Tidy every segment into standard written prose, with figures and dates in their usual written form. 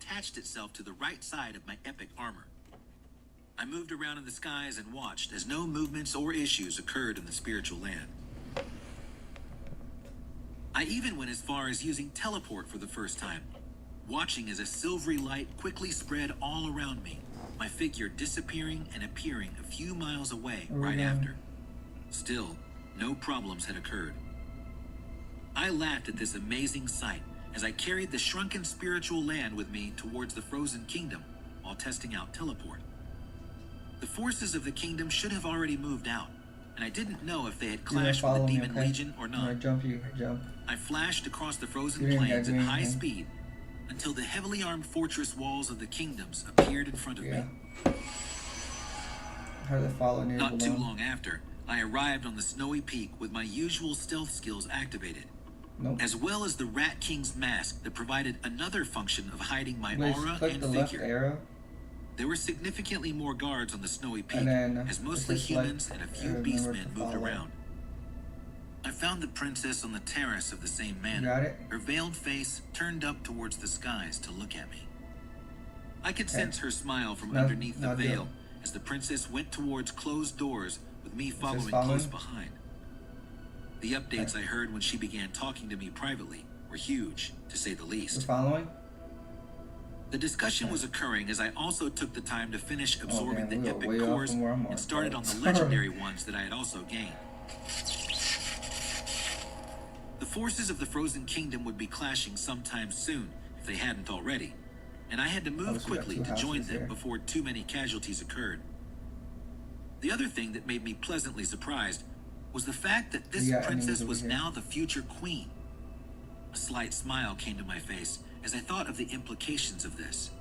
attached itself to the right side of my epic armor. I moved around in the skies and watched as no movements or issues occurred in the spiritual land. I even went as far as using teleport for the first time, watching as a silvery light quickly spread all around me, my figure disappearing and appearing a few miles away right after. Still, no problems had occurred. I laughed at this amazing sight as I carried the shrunken spiritual land with me towards the frozen kingdom while testing out teleport. The forces of the kingdom should have already moved out, and I didn't know if they had clashed with the demon legion or not. Jump. I flashed across the frozen plains at high speed until the heavily armed fortress walls of the kingdoms appeared in front of me. Not too long after, I arrived on the snowy peak with my usual stealth skills activated, as well as the Rat King's mask that provided another function of hiding my aura and figure. There were significantly more guards on the snowy peak, as mostly humans and a few beastmen moved around. I found the princess on the terrace of the same manor, her veiled face turned up towards the skies to look at me. I could sense her smile from underneath the veil as the princess went towards closed doors with me following close behind. The updates I heard when she began talking to me privately were huge, to say the least. The discussion was occurring as I also took the time to finish absorbing the epic cores and started on the legendary ones that I had also gained. The forces of the Frozen Kingdom would be clashing sometime soon, if they hadn't already, and I had to move quickly to join them before too many casualties occurred. The other thing that made me pleasantly surprised was the fact that this princess was now the future queen. A slight smile came to my face as I thought of the implications of this.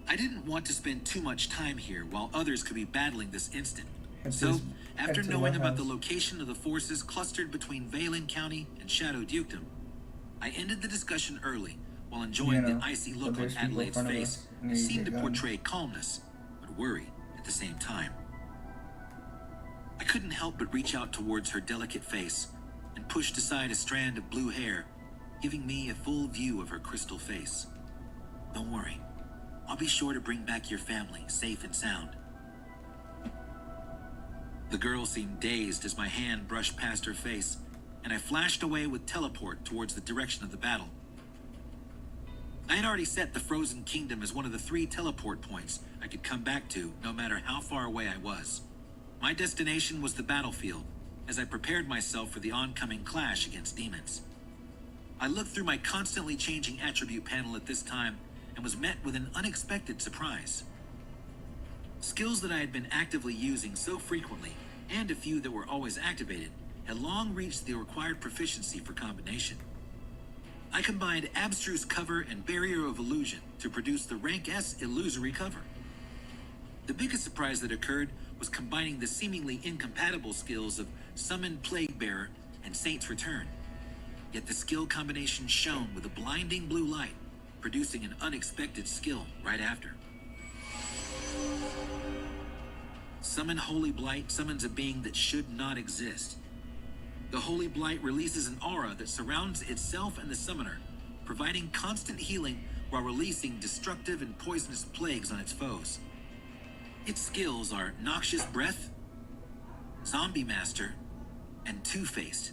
I didn't want to spend too much time here while others could be battling this instant. So, after knowing about the location of the forces clustered between Valen County and Shadow Dukedom, I ended the discussion early while enjoying the icy look on Adelaide's face that seemed to portray calmness, but worry at the same time. I couldn't help but reach out towards her delicate face and pushed aside a strand of blue hair, giving me a full view of her crystal face. Don't worry, I'll be sure to bring back your family safe and sound. The girl seemed dazed as my hand brushed past her face, and I flashed away with teleport towards the direction of the battle. I had already set the Frozen Kingdom as one of the 3 teleport points I could come back to no matter how far away I was. My destination was the battlefield, as I prepared myself for the oncoming clash against demons. I looked through my constantly changing attribute panel at this time and was met with an unexpected surprise. Skills that I had been actively using so frequently, and a few that were always activated, had long reached the required proficiency for combination. I combined Abstruse Cover and Barrier of Illusion to produce the Rank S Illusory Cover. The biggest surprise that occurred was combining the seemingly incompatible skills of Summon Plague Bearer and Saint's Return. Yet the skill combination shone with a blinding blue light, producing an unexpected skill right after. Summon Holy Blight summons a being that should not exist. The Holy Blight releases an aura that surrounds itself and the summoner, providing constant healing while releasing destructive and poisonous plagues on its foes. Its skills are Noxious Breath, Zombie Master, and Two-Faced.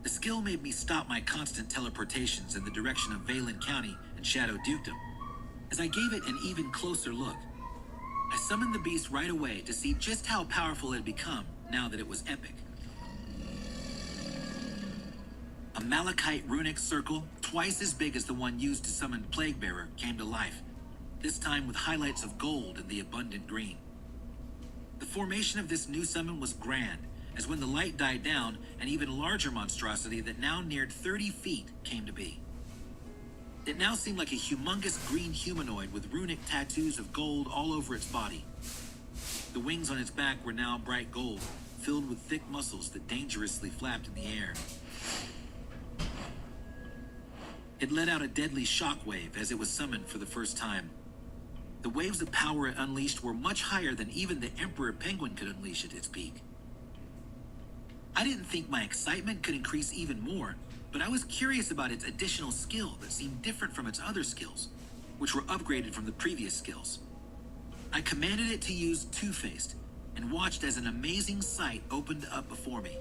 The skill made me stop my constant teleportations in the direction of Valen County and Shadow Dukedom. As I gave it an even closer look, I summoned the beast right away to see just how powerful it had become now that it was epic. A Malachite runic circle, twice as big as the one used to summon Plague Bearer, came to life, this time with highlights of gold and the abundant green. The formation of this new summon was grand, as when the light died down, an even larger monstrosity that now neared 30 feet came to be. It now seemed like a humongous green humanoid with runic tattoos of gold all over its body. The wings on its back were now bright gold, filled with thick muscles that dangerously flapped in the air. It let out a deadly shockwave as it was summoned for the first time. The waves of power it unleashed were much higher than even the Emperor Penguin could unleash at its peak. I didn't think my excitement could increase even more But I was curious about its additional skill that seemed different from its other skills, which were upgraded from the previous skills. I commanded it to use Two-Faced and watched as an amazing sight opened up before me.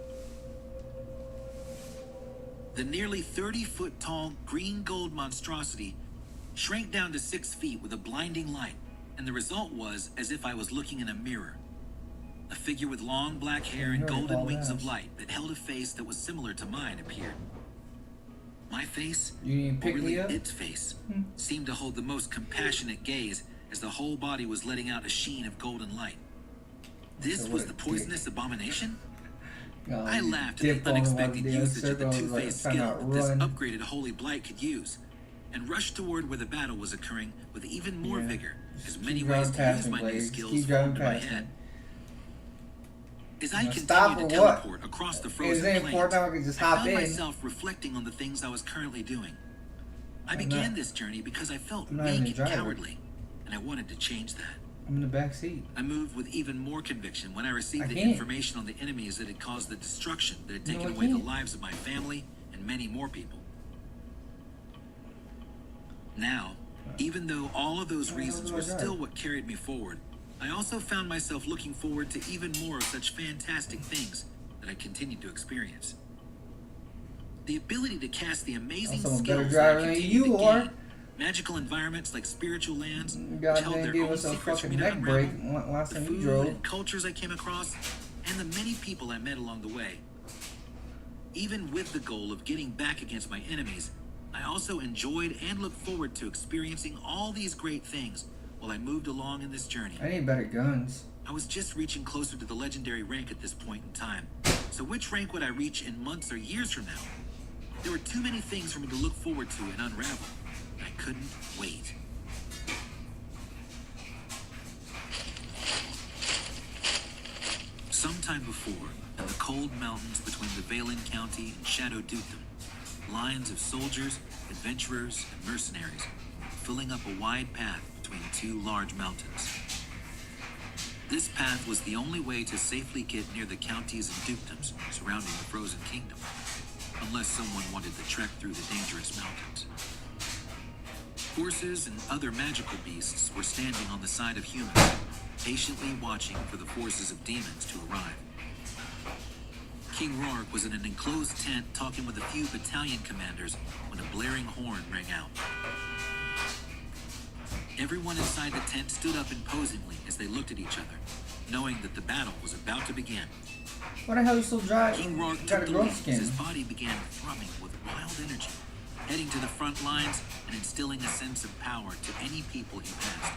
The nearly 30-foot-tall green-gold monstrosity shrank down to 6 feet with a blinding light, and the result was as if I was looking in a mirror. A figure with long black hair and golden wings of light that held a face that was similar to mine appeared. My face, or really its face, seemed to hold the most compassionate gaze as the whole body was letting out a sheen of golden light. This was the poisonous abomination? I laughed at the unexpected usage of the Two-Faced skill that this upgraded Holy Blight could use, and rushed toward where the battle was occurring with even more vigor, as many ways to use my new skills formed in my head. As I continued to teleport across the frozen plains, I found myself reflecting on the things I was currently doing. I began this journey because I felt weak and cowardly, and I wanted to change that. I'm in the back seat. I moved with even more conviction when I received the information on the enemies that had caused the destruction that had taken away the lives of my family and many more people. Now, even though all of those reasons were still what carried me forward, I also found myself looking forward to even more of such fantastic things that I continued to experience. The ability to cast the amazing skills that I continued to gain, magical environments like spiritual lands, which held their own secrets for me to unravel, the food and cultures I came across, and the many people I met along the way. Even with the goal of getting back against my enemies, I also enjoyed and looked forward to experiencing all these great things while I moved along in this journey. I need better guns. I was just reaching closer to the legendary rank at this point in time. So which rank would I reach in months or years from now? There were too many things for me to look forward to and unravel. I couldn't wait. Sometime before, in the cold mountains between the Valen County and Shadow Dukedom, lines of soldiers, adventurers, and mercenaries filling up a wide path between two large mountains. This path was the only way to safely get near the counties and dukedoms surrounding the Frozen Kingdom, unless someone wanted to trek through the dangerous mountains. Horses and other magical beasts were standing on the side of humans, patiently watching for the forces of demons to arrive. King Rourke was in an enclosed tent talking with a few battalion commanders when a blaring horn rang out. Everyone inside the tent stood up imposingly as they looked at each other, knowing that the battle was about to begin. What the hell are you still driving? King Rourke took the lead as his body began thrumming with wild energy, heading to the front lines and instilling a sense of power to any people he passed.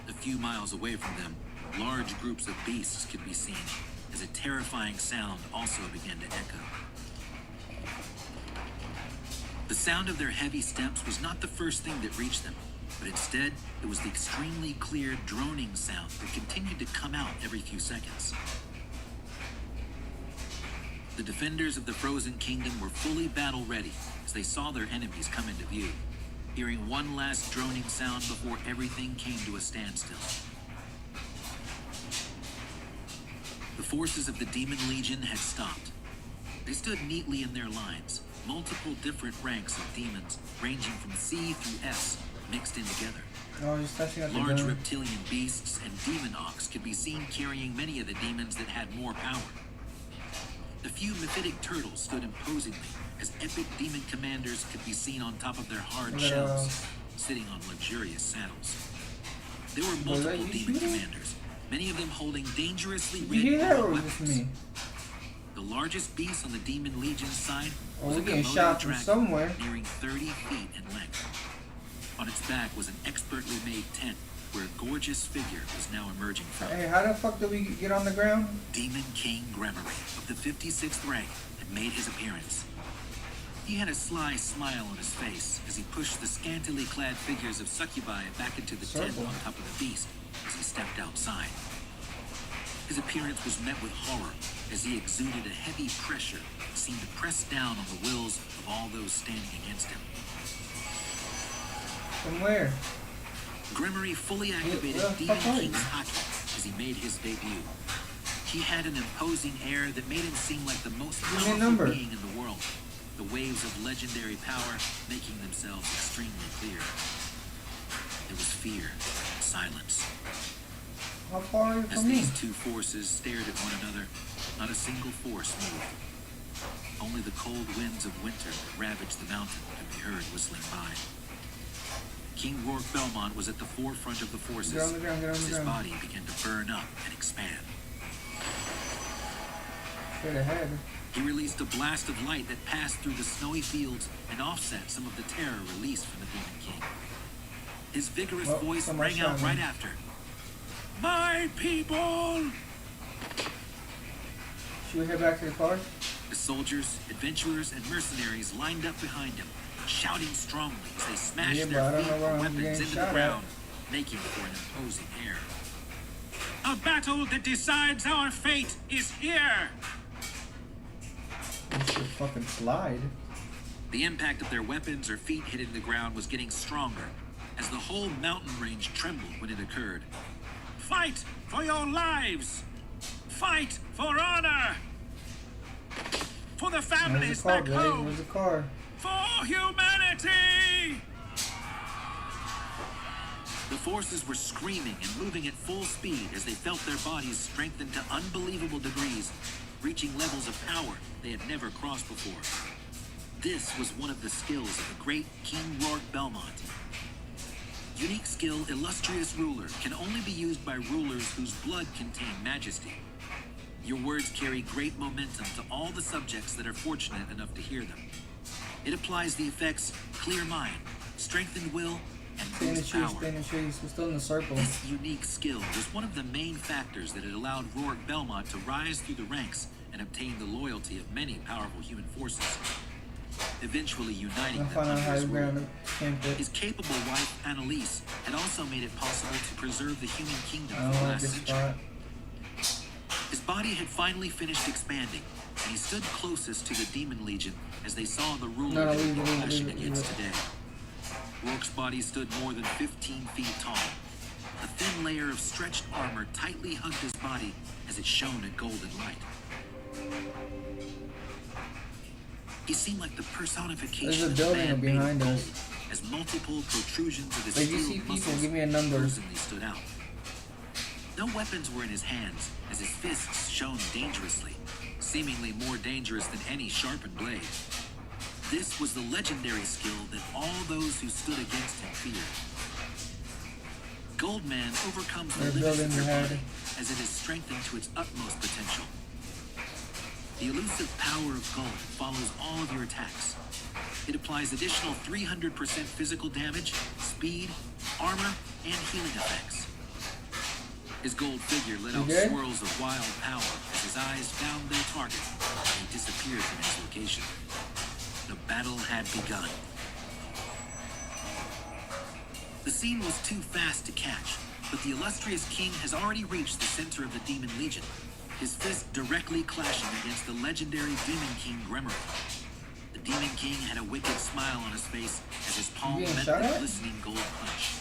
A few miles away from them, large groups of beasts could be seen, as a terrifying sound also began to echo. The sound of their heavy steps was not the first thing that reached them, but instead, it was the extremely clear droning sound that continued to come out every few seconds. The defenders of the Frozen Kingdom were fully battle-ready as they saw their enemies come into view, hearing one last droning sound before everything came to a standstill. The forces of the Demon Legion had stopped. They stood neatly in their lines, multiple different ranks of demons ranging from C through S, mixed in together. Large reptilian beasts and demon ox could be seen carrying many of the demons that had more power. A few mephitic turtles stood imposingly as epic demon commanders could be seen on top of their hard shells, sitting on luxurious saddles. There were multiple demon commanders, many of them holding dangerously red weapons. The largest beast on the Demon Legion's side was a Komodo dragon nearing 30 feet in length. On its back was an expertly made tent where a gorgeous figure was now emerging from. Hey, how the fuck did we get on the ground? Demon King Gremory of the 56th rank had made his appearance. He had a sly smile on his face as he pushed the scantily clad figures of succubi back into the tent on top of the beast as he stepped outside. His appearance was met with horror as he exuded a heavy pressure that seemed to press down on the wills of all those standing against him. From where? Gremory fully activated Demon King's haki as he made his debut. He had an imposing air that made him seem like the most powerful being in the world. the waves of legendary power making themselves extremely clear. There was fear and silence. How far are you As from me? these two forces stared at one another, not a single force moved. Only the cold winds of winter that ravaged the mountain could be heard whistling by. King Rourke Belmont was at the forefront of the forces Get on the ground, get on as the his ground. body began to burn up and expand. Straight ahead. He released a blast of light that passed through the snowy fields and offset some of the terror released from the Demon King. His vigorous Well, voice somebody rang out shot me. right after. My people! Should we head back to the car? The soldiers, adventurers, and mercenaries lined up behind him, shouting strongly as they smashed Yeah, but their I don't feet know where and I'm weapons getting into shot the at. ground, making for an imposing air. A battle that decides our fate is here! We should fucking slide. The impact of their weapons or feet hitting the ground was getting stronger as the whole mountain range trembled when it occurred. Fight for your lives! Fight for honor! For the Where's families the car, back Blaze? home! Where's the car? For humanity! The forces were screaming and moving at full speed as they felt their bodies strengthen to unbelievable degrees, reaching levels of power they had never crossed before. This was one of the skills of the great King Rourke Belmont. Unique skill, illustrious ruler, can only be used by rulers whose blood contain majesty. Your words carry great momentum to all the subjects that are fortunate enough to hear them. It applies the effects clear mind, strengthened will, and Stay in the boost trees, power. stay in the trees. We're still in the circle. This unique skill was one of the main factors that had allowed Rourke Belmont to rise through the ranks and obtain the loyalty of many powerful human forces, eventually uniting I'll them find out under how his to rule. ground it. Camp it. His capable wife, Annalise, had also made it possible to preserve the human kingdom I for don't the want last this century. spot. His body had finally finished expanding, and he stood closest to the Demon Legion as they saw the ruler No, they leave were it, leave it, clashing leave it, against leave it. today. Rourke's body stood more than 15 feet tall. A thin layer of stretched armor tightly hugged his body as it shone a golden light. He seemed like the personification There's a of building man made of behind gold, us. as multiple protrusions of his If you steel see people, muscles give me a number. imposingly stood out. No weapons were in his hands, as his fists shone dangerously, seemingly more dangerous than any sharpened blade. This was the legendary skill that all those who stood against him feared. Goldman overcomes the There's limits of buildings their ahead. body as it is strengthened to its utmost potential. The elusive power of gold follows all of your attacks. It applies additional 300% physical damage, speed, armor, and healing effects. His gold figure let You out good? swirls of wild power as his eyes found their target and he disappeared from his location. The battle had begun. The scene was too fast to catch, but the illustrious king has already reached the center of the Demon Legion, his fist directly clashing against the legendary Demon King Gremory. The Demon King had a wicked smile on his face as his palm getting met shot the at? glistening gold punch.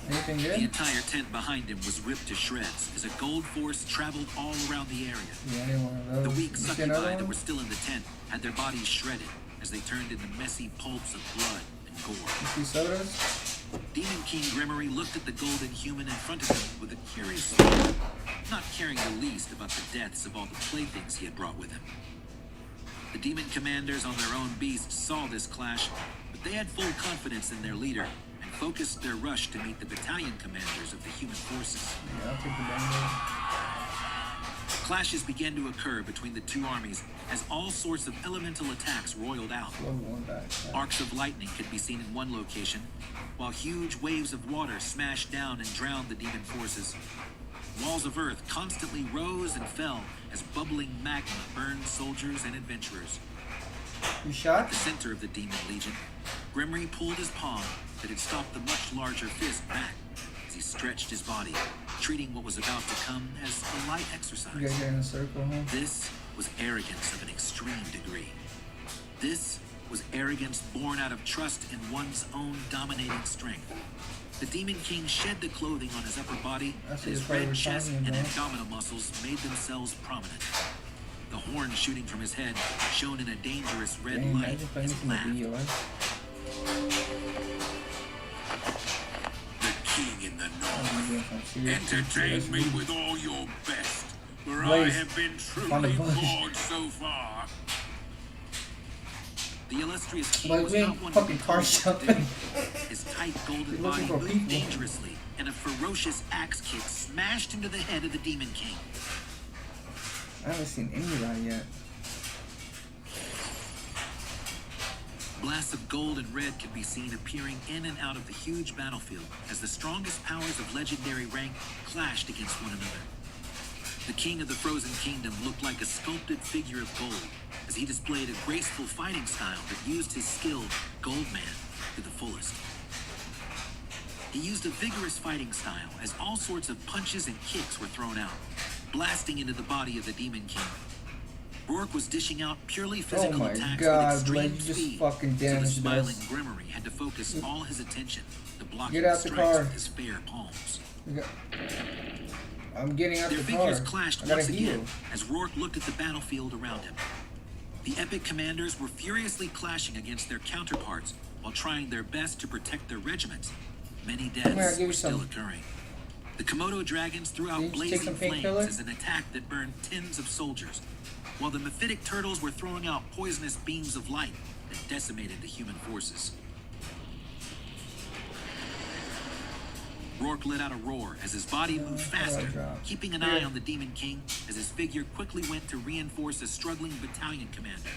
Anything The good? entire tent behind him was ripped to shreds as a gold force traveled all around the area. Yeah, I didn't want one of The those. weak You see succubi another that one? were still in the tent had their bodies shredded as they turned into messy pulps of blood and gore. You see sodas? Demon King Gremory looked at the golden human in front of him with a curious smile, not caring the least about the deaths of all the playthings he had brought with him. The demon commanders on their own beasts saw this clash, but they had full confidence in their leader and focused their rush to meet the battalion commanders of the human forces. Yeah, I'll take the band. Clashes began to occur between the two armies as all sorts of elemental attacks roiled out. Level 1 back. Arcs of lightning could be seen in one location, while huge waves of water smashed down and drowned the demon forces. Walls of earth constantly rose and fell as bubbling magma burned soldiers and adventurers. You At shot? the center of the Demon Legion, Gremory pulled his palm that had stopped the much larger fist back as he stretched his body, treating what was about to come as a light You exercise. guys are in a circle, huh? This was arrogance of an extreme degree. This was arrogance born out of trust in one's own dominating strength. The Demon King shed the clothing on his upper body, That's and his what you're red chest talking and about. abdominal muscles made themselves prominent. the horn shooting from his head shone in a dangerous red Dang, light imagine if I as need he to laughed. be alive. The king in the I'm north. doing some serious Entertain shit. me with all your best, for I Blaze, have been find a truly bush. bored so far. The illustrious king Like was we not ain't one to fucking be car told what to do. shopping. His tight golden You're body looking for moved people. dangerously, and a ferocious axe kick smashed into the head of the Demon King. I haven't seen any of that yet. Blasts of gold and red could be seen appearing in and out of the huge battlefield as the strongest powers of legendary rank clashed against one another. The king of the Frozen Kingdom looked like a sculpted figure of gold as he displayed a graceful fighting style that used his skill, Goldman, to the fullest. He used a vigorous fighting style as all sorts of punches and kicks were thrown out, blasting into the body of the Demon King. Rourke was dishing out purely physical my attacks God, with extreme Blade, you just speed, fucking so the damaged smiling us. Grimmery had to focus all his attention to blocking Get the out the strikes car. with his fair palms. I'm getting out Their the car. figures clashed I gotta once heal. again as Rourke looked at the battlefield around him. The epic commanders were furiously clashing against their counterparts while trying their best to protect their regiments. Many here, I'll deaths give you were still some. occurring. The Komodo dragons threw Did you out just take blazing some flames painkiller? as an attack that burned tens of soldiers, while the mephitic turtles were throwing out poisonous beams of light that decimated the human forces. Rourke let out a roar as his body moved faster, drop? keeping an eye on the Demon King as his figure quickly went to reinforce a struggling battalion commander.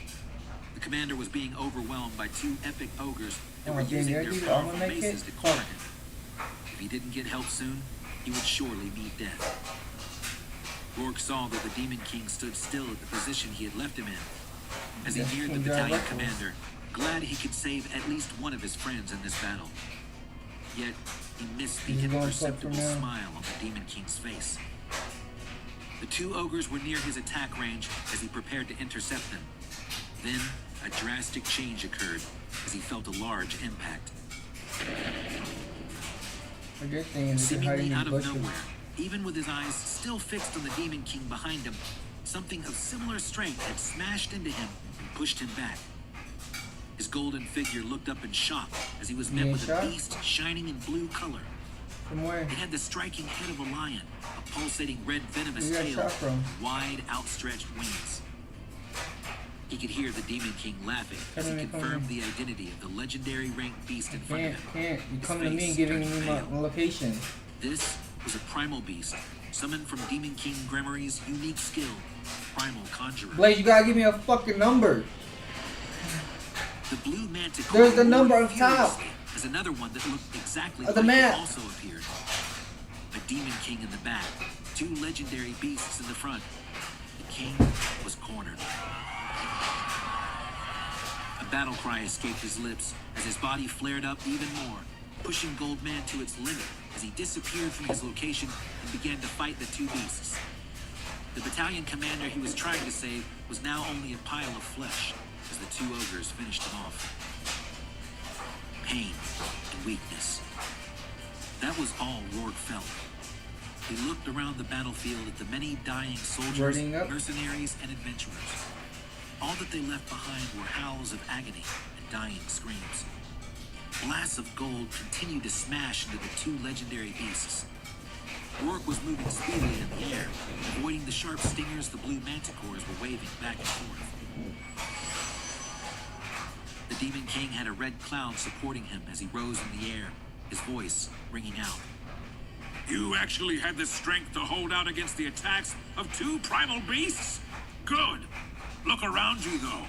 The commander was being overwhelmed by two epic ogres that Oh, were dang, using did I their give you powerful armor make maces it? to corner him. If he didn't get help soon, he would surely meet death. Rourke saw that the Demon King stood still at the position he had left him in. As he Yes, neared the King battalion Jarl. commander, glad he could save at least one of his friends in this battle. Yet, he missed the He's going imperceptible for now. smile on the Demon King's face. The two ogres were near his attack range as he prepared to intercept them. Then, a drastic change occurred as he felt a large impact. A good thing is they're hiding Seemingly in out the of bushes. nowhere, even with his eyes still fixed on the Demon King behind him, something of similar strength had smashed into him and pushed him back. His golden figure looked up in shock as he was met getting with shot? a beast shining in blue color. From where? It had the striking head of a lion, a pulsating red venomous Where you got tail, shot from? and wide outstretched wings. He could hear the Demon King laughing as he Come here, come confirmed the identity of the legendary ranked beast in front of him. Can't. You His coming to me face and giving turned me pale. my location. This was a primal beast, summoned from Demon King Grimmery's unique skill, Primal Conjurer. Blaze, you gotta give me a fucking number. The blue manticore There's the roared number on top. furiously as another one that looked exactly Of like the it map. also appeared. A Demon King in the back, two legendary beasts in the front. The king was cornered. A battle cry escaped his lips as his body flared up even more, pushing Goldman to its limit as he disappeared from his location and began to fight the two beasts. The battalion commander he was trying to save was now only a pile of flesh as the two ogres finished him off. Pain and weakness. That was all Rourke felt. He looked around the battlefield at the many dying soldiers, Burning up. mercenaries, and adventurers. All that they left behind were howls of agony and dying screams. Blasts of gold continued to smash into the two legendary beasts. Rourke was moving speedily in the air, avoiding the sharp stingers the blue manticores were waving back and forth. The Demon King had a red cloud supporting him as he rose in the air, his voice ringing out. You actually had the strength to hold out against the attacks of two primal beasts? Good. Look around you, though.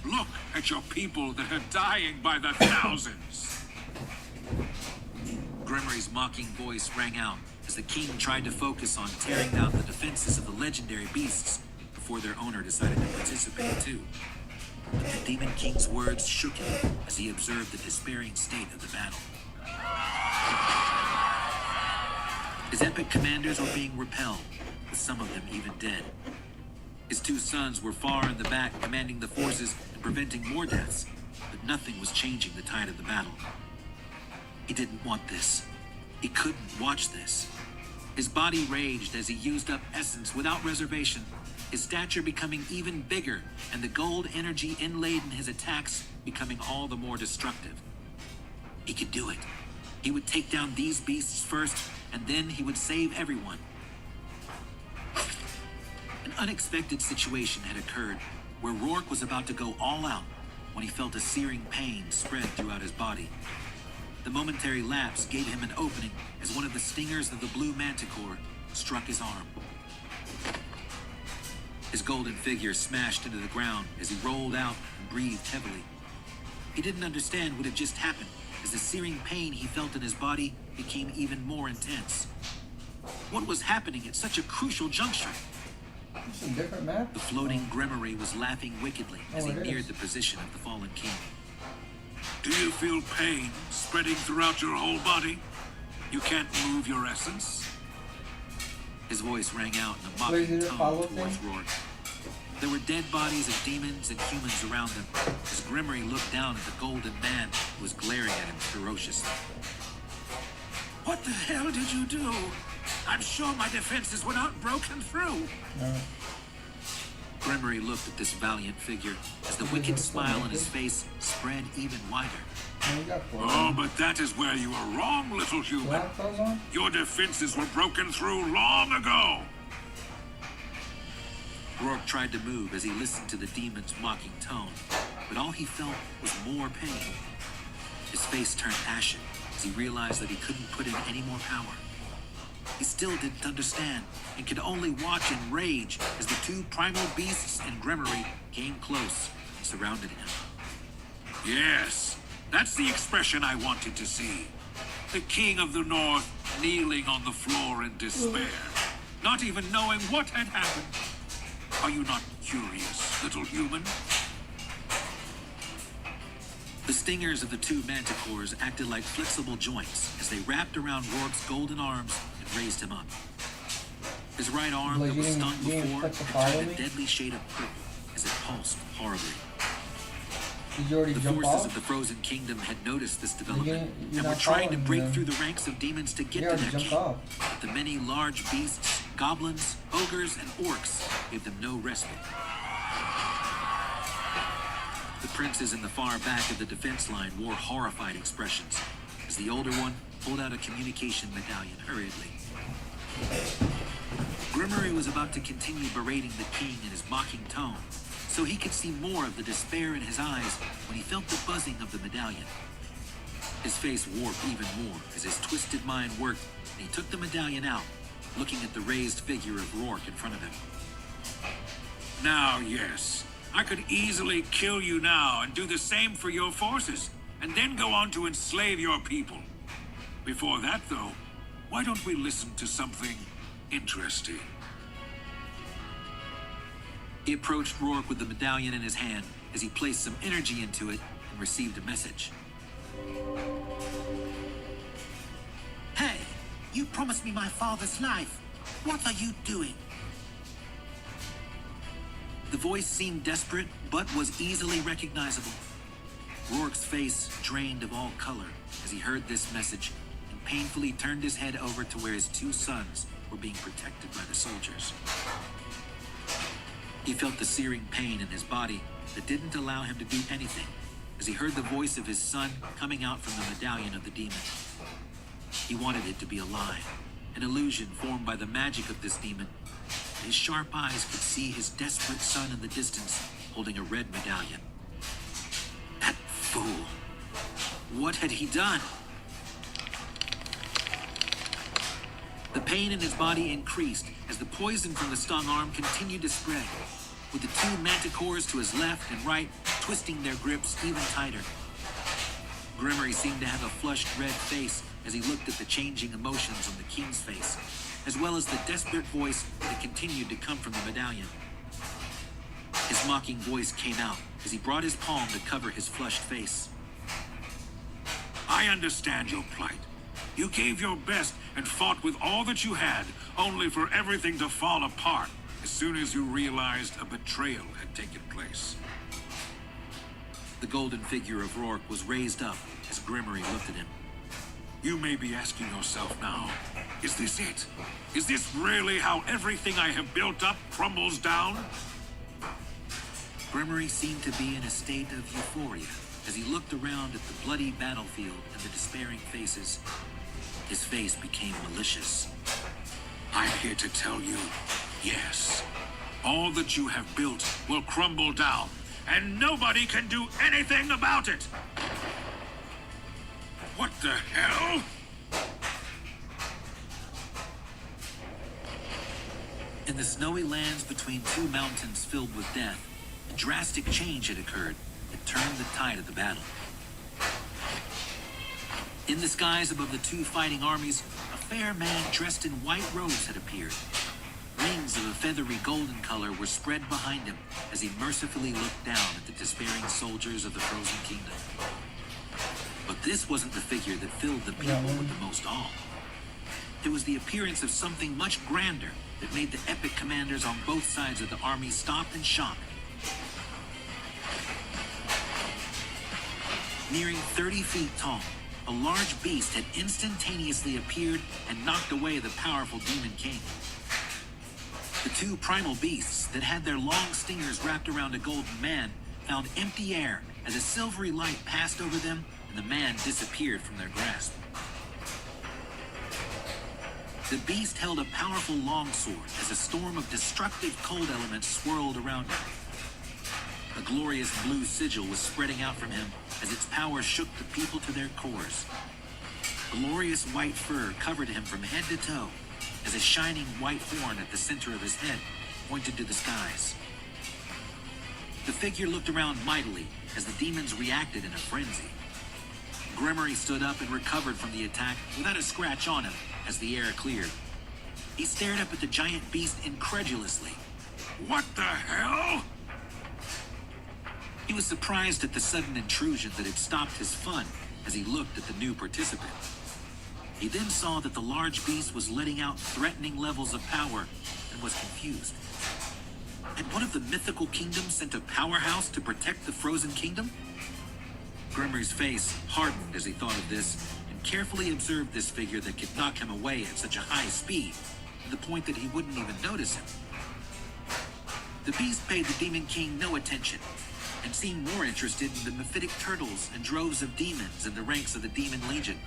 Look at your people that are dying by the thousands. Grimmery's mocking voice rang out as the king tried to focus on tearing down the defenses of the legendary beasts before their owner decided to participate too. But the Demon King's words shook him as he observed the despairing state of the battle. His epic commanders were being repelled, with some of them even dead. His two sons were far in the back commanding the forces and preventing more deaths, but nothing was changing the tide of the battle. He didn't want this. He couldn't watch this. His body raged as he used up essence without reservation, his stature becoming even bigger, and the gold energy inlaid in his attacks becoming all the more destructive. He could do it. He would take down these beasts first, and then he would save everyone. An unexpected situation had occurred where Rourke was about to go all out when he felt a searing pain spread throughout his body. The momentary lapse gave him an opening as one of the stingers of the blue manticore struck his arm. His golden figure smashed into the ground as he rolled out and breathed heavily. He didn't understand what had just happened as the searing pain he felt in his body became even more intense. What was happening at such a crucial juncture? It's a different map. The floating Grimoire was laughing wickedly as he neared the position of the fallen king. Do you feel pain spreading throughout your whole body? You can't move your essence? His voice rang out in a Wait, mocking did it tone follow towards thing? Rourke. There were dead bodies of demons and humans around them as Grimoire looked down at the golden man who was glaring at him ferociously. What the hell did you do? I'm sure my defenses were not broken through. No. Grimoire looked at this valiant figure as the wicked smile on his face spread even wider. No, you got four. Oh, but that is where you are wrong, little Do I human. have clothes on? Your defenses were broken through long ago. Rourke tried to move as he listened to the demon's mocking tone, but all he felt was more pain. His face turned ashen as he realized that he couldn't put in any more power. He still didn't understand and could only watch in rage as the two primal beasts and Grimoire came close and surrounded him. Yes, that's the expression I wanted to see. The king of the north kneeling on the floor in despair, not even knowing what had happened. Are you not curious, little human? The stingers of the two manticores acted like flexible joints as they wrapped around Rourke's golden arms and raised him up. His right arm Like that you was didn't- stung you didn't before expect to had follow turned me? a deadly shade of purple as it pulsed horribly. Did you already The jump forces off? of the Frozen Kingdom had noticed this development you're and were not trying to following break them. through the ranks of demons to get You to already their jumped king. off. But the many large beasts, goblins, ogres, and orcs gave them no respite. The princes in the far back of the defense line wore horrified expressions as the older one pulled out a communication medallion hurriedly. Grimoire was about to continue berating the king in his mocking tone, so he could see more of the despair in his eyes when he felt the buzzing of the medallion. His face warped even more as his twisted mind worked, and he took the medallion out, looking at the raised figure of Rourke in front of him. Now, yes, I could easily kill you now and do the same for your forces, and then go on to enslave your people. Before that, though, why don't we listen to something interesting? He approached Rourke with the medallion in his hand as he placed some energy into it and received a message. Hey, you promised me my father's life. What are you doing? The voice seemed desperate, but was easily recognizable. Rourke's face drained of all color as he heard this message and painfully turned his head over to where his two sons were being protected by the soldiers. He felt the searing pain in his body that didn't allow him to do anything as he heard the voice of his son coming out from the medallion of the demon. He wanted it to be alive, an illusion formed by the magic of this demon. His sharp eyes could see his desperate son in the distance holding a red medallion. That fool! What had he done? The pain in his body increased as the poison from the stung arm continued to spread, with the two manticores to his left and right twisting their grips even tighter. Grimoire seemed to have a flushed red face as he looked at the changing emotions on the king's face, as well as the desperate voice that continued to come from the medallion. His mocking voice came out as he brought his palm to cover his flushed face. I understand your plight. You gave your best and fought with all that you had, only for everything to fall apart as soon as you realized a betrayal had taken place. The golden figure of Rourke was raised up as Grimoire looked at him. You may be asking yourself now, is this it? Is this really how everything I have built up crumbles down? Gremory seemed to be in a state of euphoria as he looked around at the bloody battlefield and the despairing faces. His face became malicious. I'm here to tell you, yes, all that you have built will crumble down, and nobody can do anything about it. What the hell? In the snowy lands between two mountains filled with death, a drastic change had occurred that turned the tide of the battle. In the skies above the two fighting armies, a fair man dressed in white robes had appeared. Wings of a feathery golden color were spread behind him as he mercifully looked down at the despairing soldiers of the Frozen Kingdom. But this wasn't the figure that filled the people with the most awe. It was the appearance of something much grander that made the epic commanders on both sides of the army stop in shock. Nearing 30 feet tall, a large beast had instantaneously appeared and knocked away the powerful Demon King. The two primal beasts that had their long stingers wrapped around a golden man found empty air as a silvery light passed over them and the man disappeared from their grasp. The beast held a powerful longsword as a storm of destructive cold elements swirled around him. A glorious blue sigil was spreading out from him as its power shook the people to their cores. Glorious white fur covered him from head to toe as a shining white horn at the center of his head pointed to the skies. The figure looked around mightily as the demons reacted in a frenzy. Gremory stood up and recovered from the attack without a scratch on him as the air cleared. He stared up at the giant beast incredulously. What the hell? He was surprised at the sudden intrusion that had stopped his fun as he looked at the new participant. He then saw that the large beast was letting out threatening levels of power and was confused. Had one of the mythical kingdoms sent a powerhouse to protect the Frozen Kingdom? Gremory's face hardened as he thought of this and carefully observed this figure that could knock him away at such a high speed, to the point that he wouldn't even notice him. The beast paid the Demon King no attention and seemed more interested in the mephitic turtles and droves of demons in the ranks of the Demon Legion.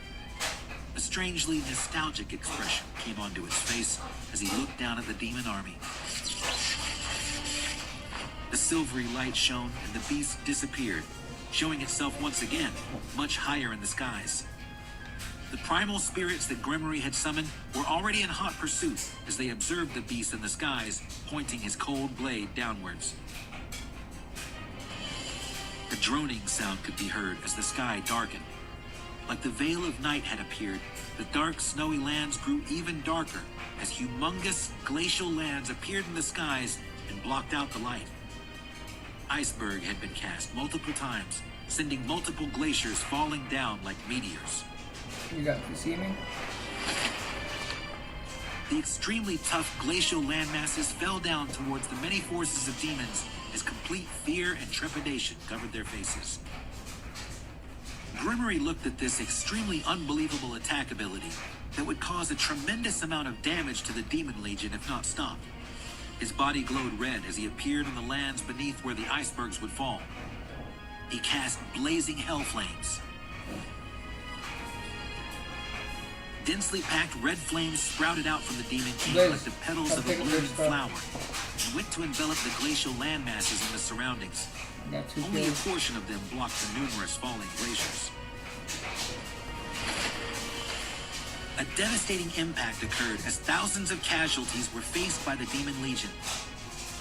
A strangely nostalgic expression came onto his face as he looked down at the demon army. The silvery light shone and the beast disappeared, showing itself once again much higher in the skies. The primal spirits that Gremory had summoned were already in hot pursuit as they observed the beast in the skies, pointing his cold blade downwards. A droning sound could be heard as the sky darkened. Like the veil of night had appeared, the dark, snowy lands grew even darker as humongous glacial lands appeared in the skies and blocked out the light. Iceberg had been cast multiple times, sending multiple glaciers falling down like meteors. You see me? The extremely tough glacial landmasses fell down towards the many forces of demons as complete fear and trepidation covered their faces. Gremory looked at this extremely unbelievable attack ability that would cause a tremendous amount of damage to the Demon Legion if not stopped. His body glowed red as he appeared in the lands beneath where the icebergs would fall. He cast blazing hell flames. Densely packed red flames sprouted out from the Demon King like the petals of a blooming flower and went to envelop the glacial landmasses in the surroundings. Only a portion of them blocked the numerous falling glaciers. A devastating impact occurred as thousands of casualties were faced by the Demon Legion.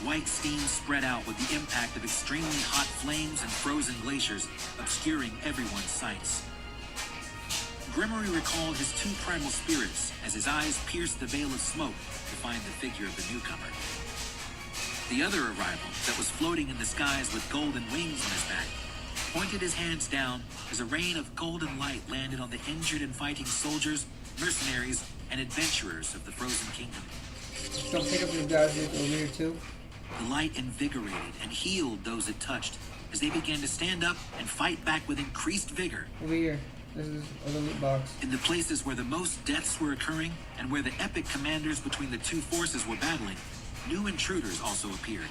White steam spread out with the impact of extremely hot flames and frozen glaciers, obscuring everyone's sights. Gremory recalled his two primal spirits as his eyes pierced the veil of smoke to find the figure of the newcomer. The other arrival, that was floating in the skies with golden wings on his back, pointed his hands down as a rain of golden light landed on the injured and fighting soldiers, mercenaries, and adventurers of the Frozen Kingdom. Don't pick up your guys over here too. The light invigorated and healed those it touched as they began to stand up and fight back with increased vigor. Over here. This is a loot box. In the places where the most deaths were occurring and where the epic commanders between the two forces were battling, new intruders also appeared.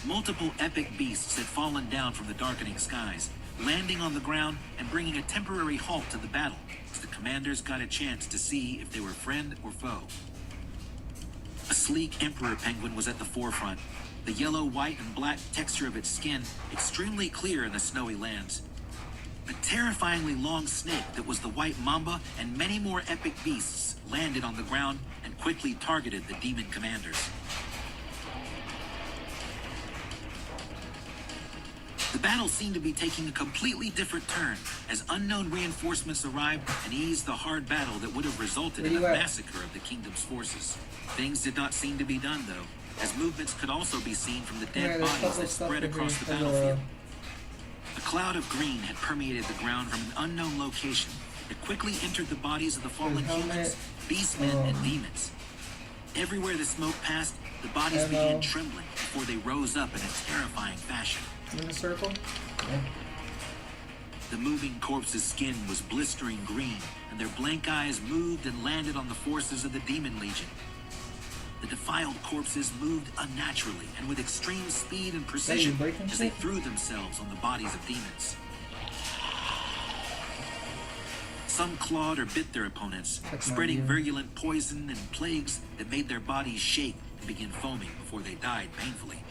Multiple epic beasts had fallen down from the darkening skies, landing on the ground and bringing a temporary halt to the battle as the commanders got a chance to see if they were friend or foe. A sleek emperor penguin was at the forefront, the yellow, white, and black texture of its skin extremely clear in the snowy lands. A terrifyingly long snake that was the white mamba and many more epic beasts landed on the ground and quickly targeted the demon commanders. The battle seemed to be taking a completely different turn as unknown reinforcements arrived and eased the hard battle that would have resulted in a massacre of the kingdom's forces. Things did not seem to be done, though, as movements could also be seen from the dead bodies that spread across the battlefield. A cloud of green had permeated the ground from an unknown location. It quickly entered the bodies of the fallen humans, beastmen, and demons. Everywhere the smoke passed, the bodies began trembling before they rose up in a terrifying fashion. In a circle? Yeah. The moving corpse's skin was blistering green, and their blank eyes moved and landed on the forces of the Demon Legion. The defiled corpses moved unnaturally and with extreme speed and precision as they threw themselves on the bodies of demons. Some clawed or bit their opponents, spreading virulent poison and plagues that made their bodies shake and begin foaming before they died painfully,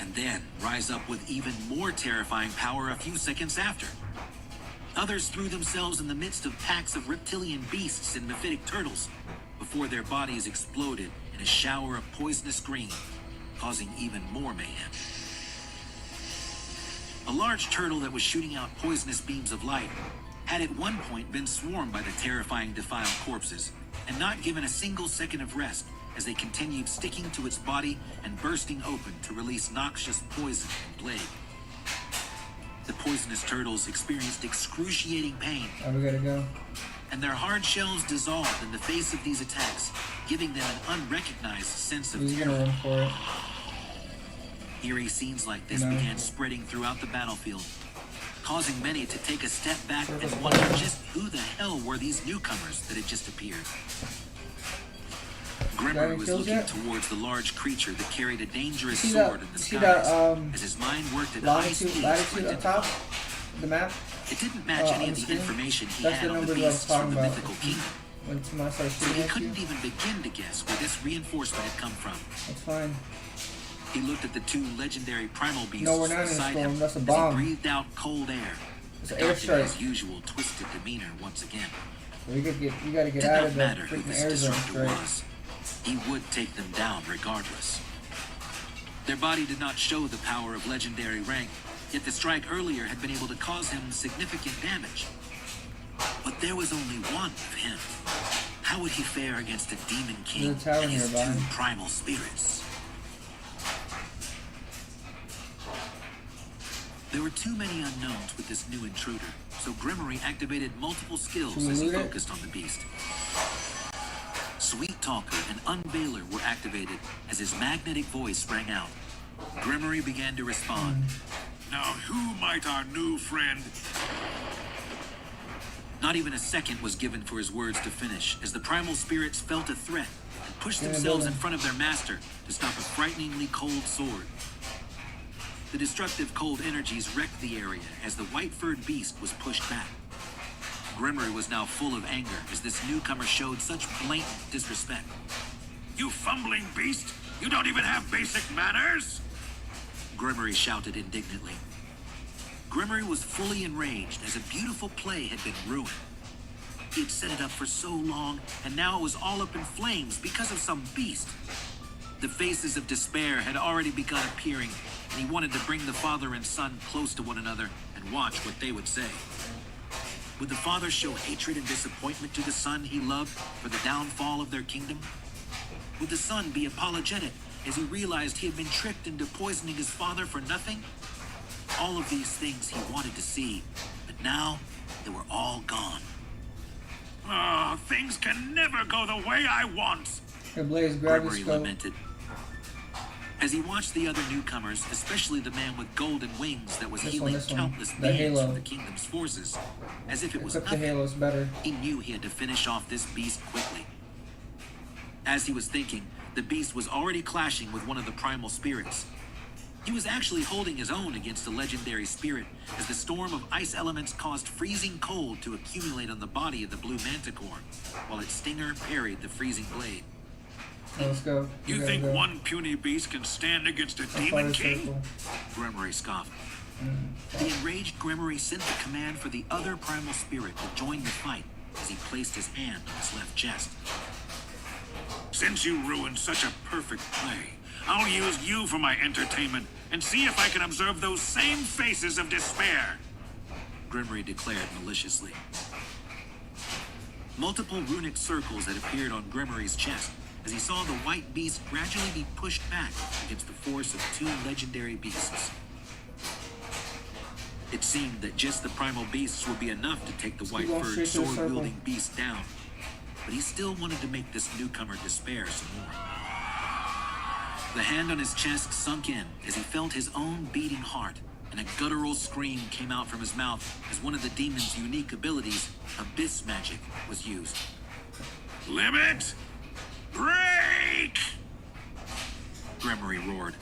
and then rise up with even more terrifying power a few seconds after. Others threw themselves in the midst of packs of reptilian beasts and mephitic turtles before their bodies exploded in a shower of poisonous green, causing even more mayhem. A large turtle that was shooting out poisonous beams of light had at one point been swarmed by the terrifying defiled corpses and not given a single second of rest as they continued sticking to its body and bursting open to release noxious poison and plague. The poisonous turtles experienced excruciating pain, We gotta go. and their hard shells dissolved in the face of these attacks, giving them an unrecognized sense of He's terror. gonna run for it. Eerie scenes like this began spreading throughout the battlefield, causing many to take a step back and wonder just who the hell were these newcomers that had just appeared. Grimmer was looking towards the large creature that carried a dangerous sword in the skies as his mind worked at high speed. Latitude on top of the map. It didn't match any of the information he That's had the on the number that I was beasts from talking the about. mythical kingdom, When somebody starts so shooting he at you, couldn't even begin to guess where this reinforcement had come from. that's fine. He looked at the two legendary primal beasts No, we're not in a beside storm. him That's a as bomb. he breathed out cold air, It's an adopting airstrike. his usual twisted demeanor once again. We gotta get Did out not of the matter who freaking this air zone disruptor straight. was. He would take them down regardless. Their body did not show the power of legendary rank, yet the strike earlier had been able to cause him significant damage. But there was only one of him. How would he fare against a demon king There's a tower and his nearby. two primal spirits? There were too many unknowns with this new intruder, so Grimmery activated multiple skills Should we as he loot it? focused on the beast. Sweet Talker and Unveiler were activated as his magnetic voice rang out. Grimmery began to respond. Now, who might our new friend... Not even a second was given for his words to finish, as the primal spirits felt a threat and pushed In the themselves in building. front of their master to stop a frighteningly cold sword. The destructive cold energies wrecked the area as the white-furred beast was pushed back. Grimmery was now full of anger as this newcomer showed such blatant disrespect. You fumbling beast! You don't even have basic manners! Grimmery shouted indignantly. Grimmery was fully enraged as a beautiful play had been ruined. He had set it up for so long, and now it was all up in flames because of some beast. The faces of despair had already begun appearing, and he wanted to bring the father and son close to one another and watch what they would say. Would the father show hatred and disappointment to the son he loved for the downfall of their kingdom? Would the son be apologetic as he realized he had been tricked into poisoning his father for nothing? All of these things he wanted to see, but now they were all gone. Oh, things can never go the way I want! Hey Blaze, grab your Grimmery scope. lamented. As he watched the other newcomers, especially the man with golden wings that was This healing one. countless The beings Halo. from the kingdom's forces, as if it was Equip the nothing, Halo's better. he knew he had to finish off this beast quickly. As he was thinking, the beast was already clashing with one of the primal spirits. He was actually holding his own against a legendary spirit as the storm of ice elements caused freezing cold to accumulate on the body of the blue manticore, while its stinger parried the freezing blade. Now let's go. We You gotta think go. one puny beast can stand against a How far demon is king? circle? Gremory scoffed. The enraged Gremory sent the command for the other primal spirit to join the fight as he placed his hand on his left chest. Since you ruined such a perfect play, I'll use you for my entertainment and see if I can observe those same faces of despair. Gremory declared maliciously. Multiple runic circles had appeared on Gremory's chest as he saw the white beast gradually be pushed back against the force of two legendary beasts. It seemed that just the primal beasts would be enough to take the Let's keep going white-furred, straight to the sword-wielding beast down, but he still wanted to make this newcomer despair some more. The hand on his chest sunk in as he felt his own beating heart, and a guttural scream came out from his mouth as one of the demon's unique abilities, Abyss Magic, was used. Limit! Break! Gremory roared.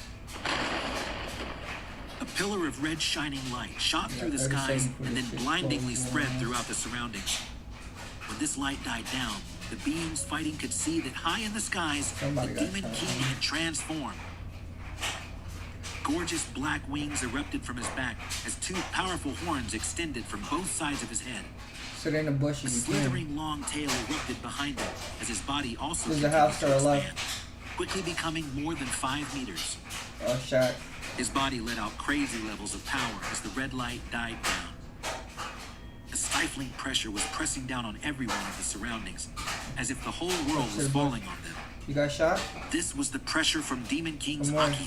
A pillar of red shining light shot through the 30 skies seconds for and this then shit blindingly closed. spread throughout the surroundings. When this light died down, the beings fighting could see that high in the skies, Somebody the got Demon shot. King had transformed. Gorgeous black wings erupted from his back as two powerful horns extended from both sides of his head. Sit in the A bushes. You can. slithering long tail erupted behind him as his body also There's a continued house to to our expand, left. quickly becoming more than 5 meters. Oh, shot. His body let out crazy levels of power as the red light died down. A stifling pressure was pressing down on everyone in the surroundings, as if the whole world was falling on them. You got shot? This was the pressure from Demon King's Come on. Aki.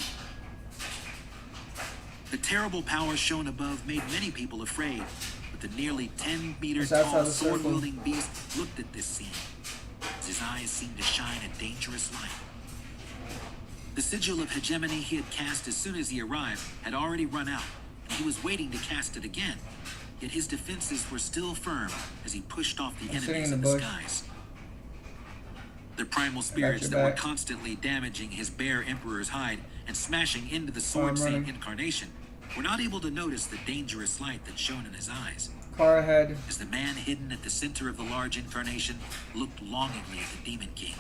The terrible power shown above made many people afraid, but the nearly 10-meter It's outside tall the circle. sword-wielding beast looked at this scene, as his eyes seemed to shine a dangerous light. The sigil of hegemony he had cast as soon as he arrived had already run out, and he was waiting to cast it again, yet his defenses were still firm as he pushed off the I'm sitting enemies in in the the bush. skies. The primal spirits your that were back. constantly damaging his bare emperor's hide and smashing into the I'm sword saint running. incarnation were not able to notice the dangerous light that shone in his eyes, Car ahead. as the man hidden at the center of the large incarnation looked longingly at the Demon King,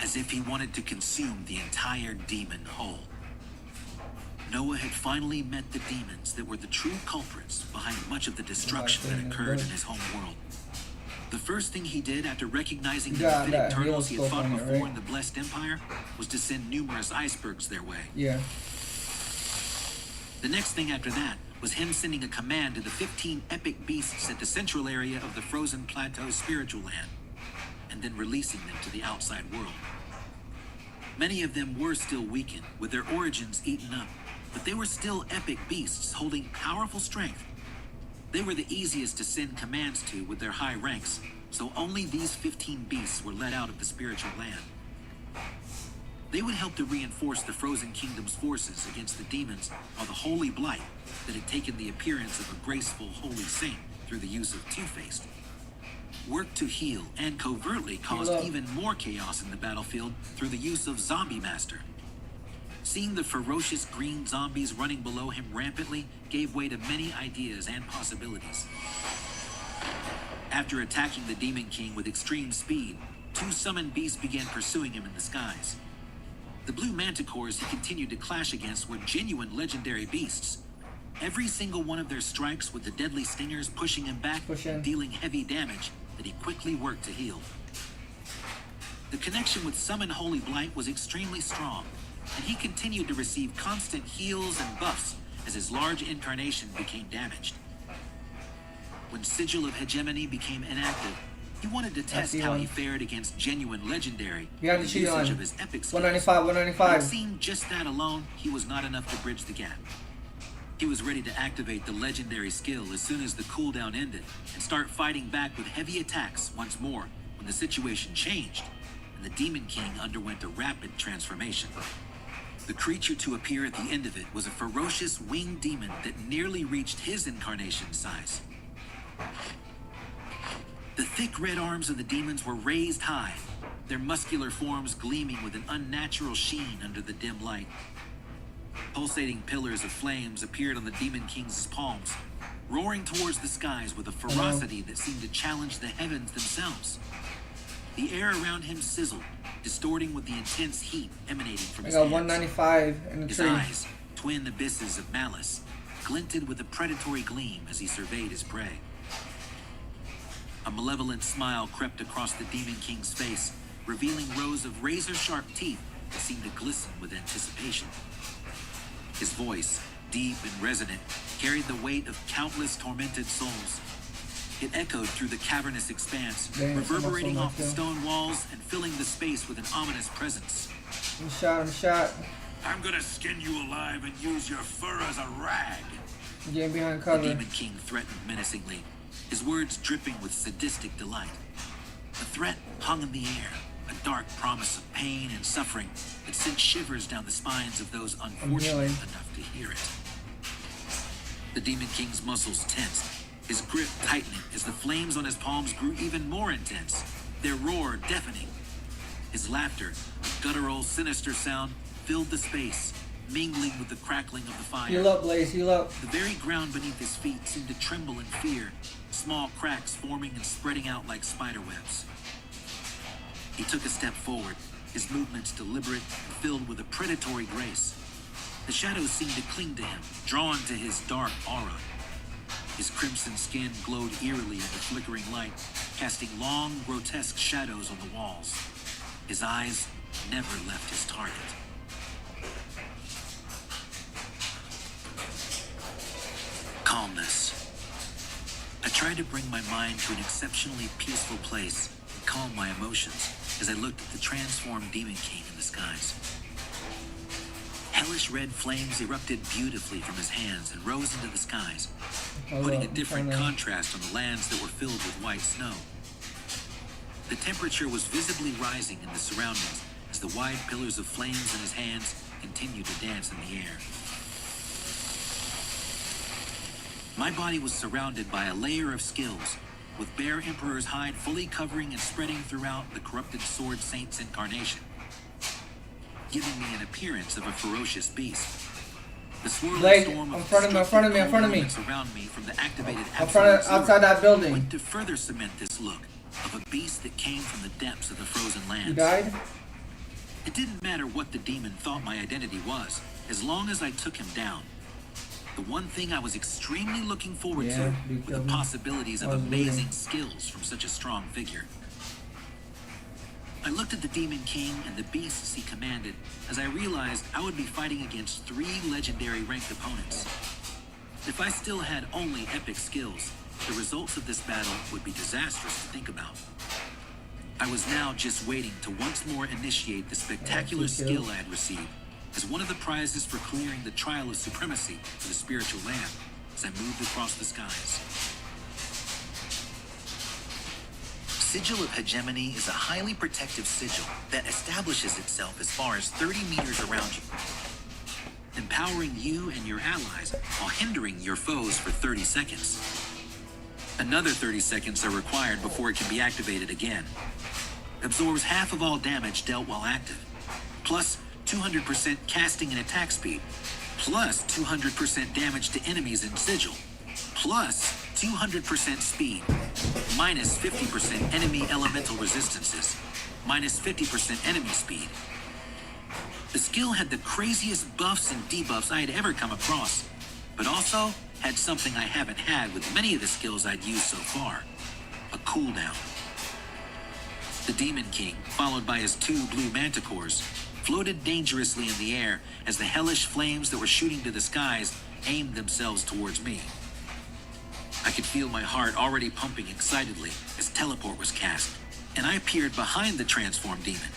as if he wanted to consume the entire demon whole. Noah had finally met the demons that were the true culprits behind much of the destruction that occurred in his home world. The first thing he did after recognizing the Yeah, mythic that turtles he had Halo fought scope on it, before right? in the Blessed Empire was to send numerous icebergs their way. Yeah. The next thing after that was him sending a command to the 15 epic beasts at the central area of the Frozen Plateau spiritual land, and then releasing them to the outside world. Many of them were still weakened, with their origins eaten up, but they were still epic beasts holding powerful strength. They were the easiest to send commands to with their high ranks, so only these 15 beasts were let out of the spiritual land. They would help to reinforce the Frozen Kingdom's forces against the demons, while the Holy Blight that had taken the appearance of a graceful holy saint through the use of Two-Faced worked to heal and covertly caused up. even more chaos in the battlefield through the use of Zombie Master. Seeing the ferocious green zombies running below him rampantly gave way to many ideas and possibilities. After attacking the Demon King with extreme speed, two summoned beasts began pursuing him in the skies. The blue manticores he continued to clash against were genuine legendary beasts. Every single one of their strikes with the deadly stingers pushing him back Push in. and dealing heavy damage that he quickly worked to heal. The connection with Summon Holy Blight was extremely strong, and he continued to receive constant heals and buffs as his large incarnation became damaged. When Sigil of Hegemony became inactive, he wanted to test see how one. he fared against genuine legendary Behind the with tree usage line. of his epic skills. 195, But it 195. seemed just that alone, he was not enough to bridge the gap. He was ready to activate the legendary skill as soon as the cooldown ended and start fighting back with heavy attacks once more when the situation changed and the Demon King underwent a rapid transformation. The creature to appear at the end of it was a ferocious winged demon that nearly reached his incarnation size. The thick red arms of the demons were raised high, their muscular forms gleaming with an unnatural sheen under the dim light. Pulsating pillars of flames appeared on the Demon King's palms, roaring towards the skies with a ferocity that seemed to challenge the heavens themselves. The air around him sizzled, distorting with the intense heat emanating from I his got hands. 195 in the His tree. eyes, twin abysses of malice, glinted with a predatory gleam as he surveyed his prey. A malevolent smile crept across the Demon King's face, revealing rows of razor-sharp teeth that seemed to glisten with anticipation. His voice, deep and resonant, carried the weight of countless tormented souls. It echoed through the cavernous expanse, Damn, reverberating someone off the killed. stone walls and filling the space with an ominous presence. I'm shot. I'm gonna skin you alive and use your fur as a rag. I'm getting behind The cover. Demon King threatened menacingly, his words dripping with sadistic delight. The threat hung in the air, a dark promise of pain and suffering that sent shivers down the spines of those unfortunate healing. enough to hear it. The Demon King's muscles tensed, his grip tightening as the flames on his palms grew even more intense, their roar deafening. His laughter, a guttural, sinister sound, filled the space, mingling with the crackling of the fire. Heal up, Blaze, heal up. The very ground beneath his feet seemed to tremble in fear, small cracks forming and spreading out like spider webs. He took a step forward, his movements deliberate and filled with a predatory grace. The shadows seemed to cling to him, drawn to his dark aura. His crimson skin glowed eerily in the flickering light, casting long, grotesque shadows on the walls. His eyes never left his target. Calmness. I tried to bring my mind to an exceptionally peaceful place and calm my emotions as I looked at the transformed Demon King in the skies. Hellish red flames erupted beautifully from his hands and rose into the skies, putting a different contrast on the lands that were filled with white snow. The temperature was visibly rising in the surroundings as the wide pillars of flames in his hands continued to dance in the air. My body was surrounded by a layer of skills, with Bear Emperor's hide fully covering and spreading throughout the corrupted Sword Saint's incarnation, giving me an appearance of a ferocious beast. The swirling Blade, storm of in front of me, in front of me, in front of me. elements around me from the activated In front of, absolute outside that building. went to further cement this look of a beast that came from the depths of the frozen lands. You died? It didn't matter what the demon thought my identity was, as long as I took him down. The one thing I was extremely looking forward Yeah, to you were the killed me. possibilities of I was amazing bleeding. skills from such a strong figure. I looked at the Demon King and the beasts he commanded as I realized I would be fighting against 3 legendary ranked opponents. If I still had only epic skills, the results of this battle would be disastrous to think about. I was now just waiting to once more initiate the spectacular skill I had received as one of the prizes for clearing the trial of supremacy for the spiritual land as I moved across the skies. Sigil of Hegemony is a highly protective sigil that establishes itself as far as 30 meters around you, empowering you and your allies while hindering your foes for 30 seconds. Another 30 seconds are required before it can be activated again. Absorbs half of all damage dealt while active, plus 200% casting and attack speed, plus 200% damage to enemies in Sigil, plus 200% speed, minus 50% enemy elemental resistances, minus 50% enemy speed. The skill had the craziest buffs and debuffs I had ever come across, but also had something I haven't had with many of the skills I'd used so far: a cooldown. The Demon King, followed by his 2 blue manticores, floated dangerously in the air as the hellish flames that were shooting to the skies aimed themselves towards me. I could feel my heart already pumping excitedly as teleport was cast, and I appeared behind the transformed demon.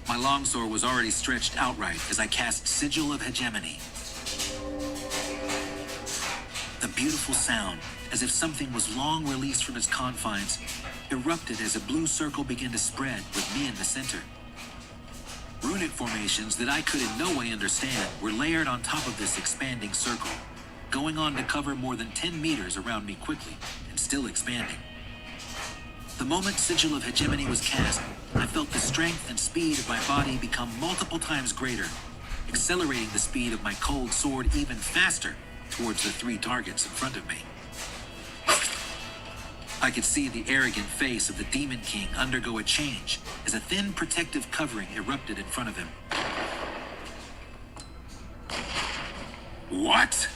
My longsword was already stretched outright as I cast Sigil of Hegemony. The beautiful sound, as if something was long released from its confines, erupted as a blue circle began to spread with me in the center. Runic formations that I could in no way understand were layered on top of this expanding circle, going on to cover more than 10 meters around me quickly, and still expanding. The moment Sigil of Hegemony was cast, I felt the strength and speed of my body become multiple times greater, accelerating the speed of my cold sword even faster towards the 3 targets in front of me. I could see the arrogant face of the Demon King undergo a change as a thin protective covering erupted in front of him. What?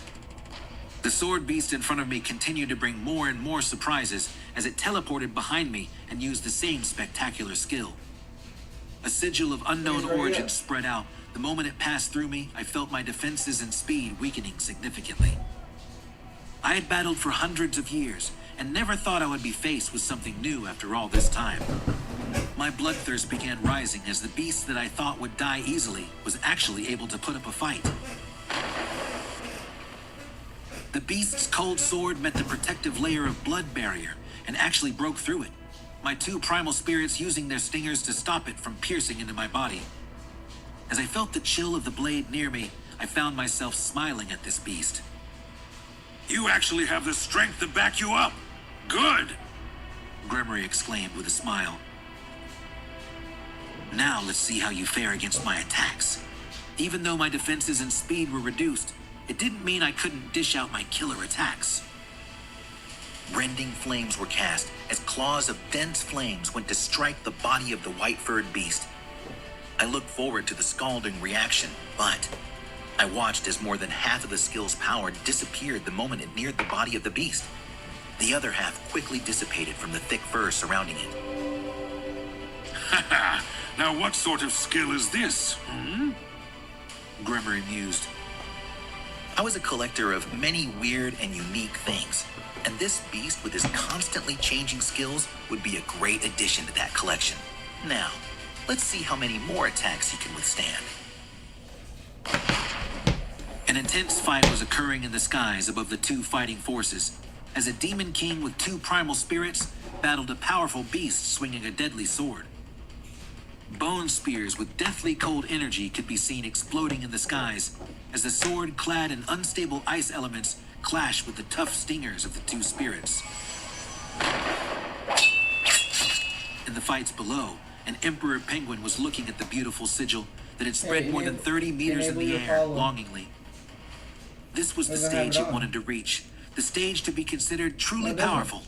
The sword beast in front of me continued to bring more and more surprises as it teleported behind me and used the same spectacular skill. A sigil of unknown origin spread out. The moment it passed through me, I felt my defenses and speed weakening significantly. I had battled for hundreds of years and never thought I would be faced with something new after all this time. My bloodthirst began rising as the beast that I thought would die easily was actually able to put up a fight. The beast's cold sword met the protective layer of blood barrier and actually broke through it, my 2 primal spirits using their stingers to stop it from piercing into my body. As I felt the chill of the blade near me, I found myself smiling at this beast. You actually have the strength to back you up. Good! Gremory exclaimed with a smile. Now let's see how you fare against my attacks. Even though my defenses and speed were reduced, it didn't mean I couldn't dish out my killer attacks. Rending flames were cast as claws of dense flames went to strike the body of the white-furred beast. I looked forward to the scalding reaction, but I watched as more than half of the skill's power disappeared the moment it neared the body of the beast. The other half quickly dissipated from the thick fur surrounding it. Haha! Now what sort of skill is this, Gremory mused. I was a collector of many weird and unique things, and this beast with his constantly changing skills would be a great addition to that collection. Now, let's see how many more attacks he can withstand. An intense fight was occurring in the skies above the 2 fighting forces, as a demon king with 2 primal spirits battled a powerful beast swinging a deadly sword. Bone spears with deathly cold energy could be seen exploding in the skies as the sword clad in unstable ice elements clashed with the tough stingers of the 2 spirits. In the fights below, an emperor penguin was looking at the beautiful sigil that had spread more than 30 meters in the air longingly. This was the stage it wanted to reach, the stage to be considered truly powerful.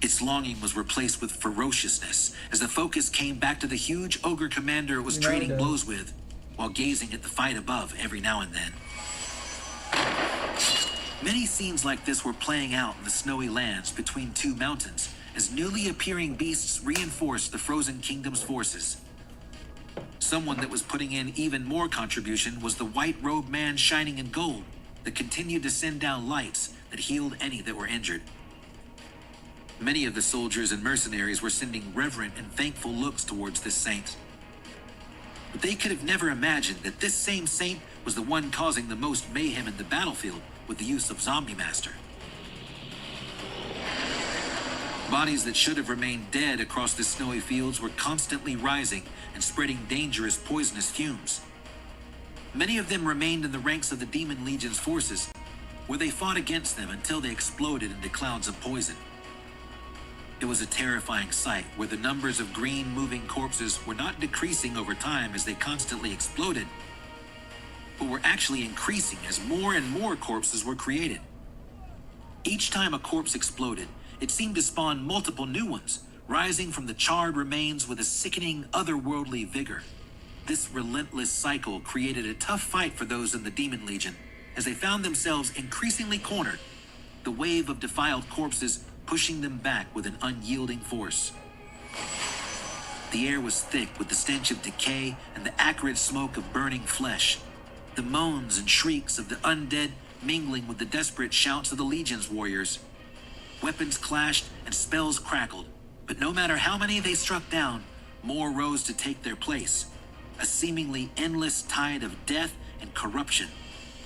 Its longing was replaced with ferociousness as the focus came back to the huge ogre commander it was trading blows with, while gazing at the fight above every now and then. Many scenes like this were playing out in the snowy lands between 2 mountains as newly appearing beasts reinforced the Frozen Kingdom's forces. Someone that was putting in even more contribution was the white-robed man shining in gold that continued to send down lights that healed any that were injured. Many of the soldiers and mercenaries were sending reverent and thankful looks towards this saint. But they could have never imagined that this same saint was the one causing the most mayhem in the battlefield with the use of Zombie Master. Bodies that should have remained dead across the snowy fields were constantly rising and spreading dangerous poisonous fumes. Many of them remained in the ranks of the Demon Legion's forces, where they fought against them until they exploded into clouds of poison. It was a terrifying sight where the numbers of green moving corpses were not decreasing over time as they constantly exploded, but were actually increasing as more and more corpses were created. Each time a corpse exploded, it seemed to spawn multiple new ones, rising from the charred remains with a sickening, otherworldly vigor. This relentless cycle created a tough fight for those in the Demon Legion, as they found themselves increasingly cornered, the wave of defiled corpses pushing them back with an unyielding force. The air was thick with the stench of decay and the acrid smoke of burning flesh, the moans and shrieks of the undead mingling with the desperate shouts of the Legion's warriors. Weapons clashed and spells crackled, but no matter how many they struck down, more rose to take their place, a seemingly endless tide of death and corruption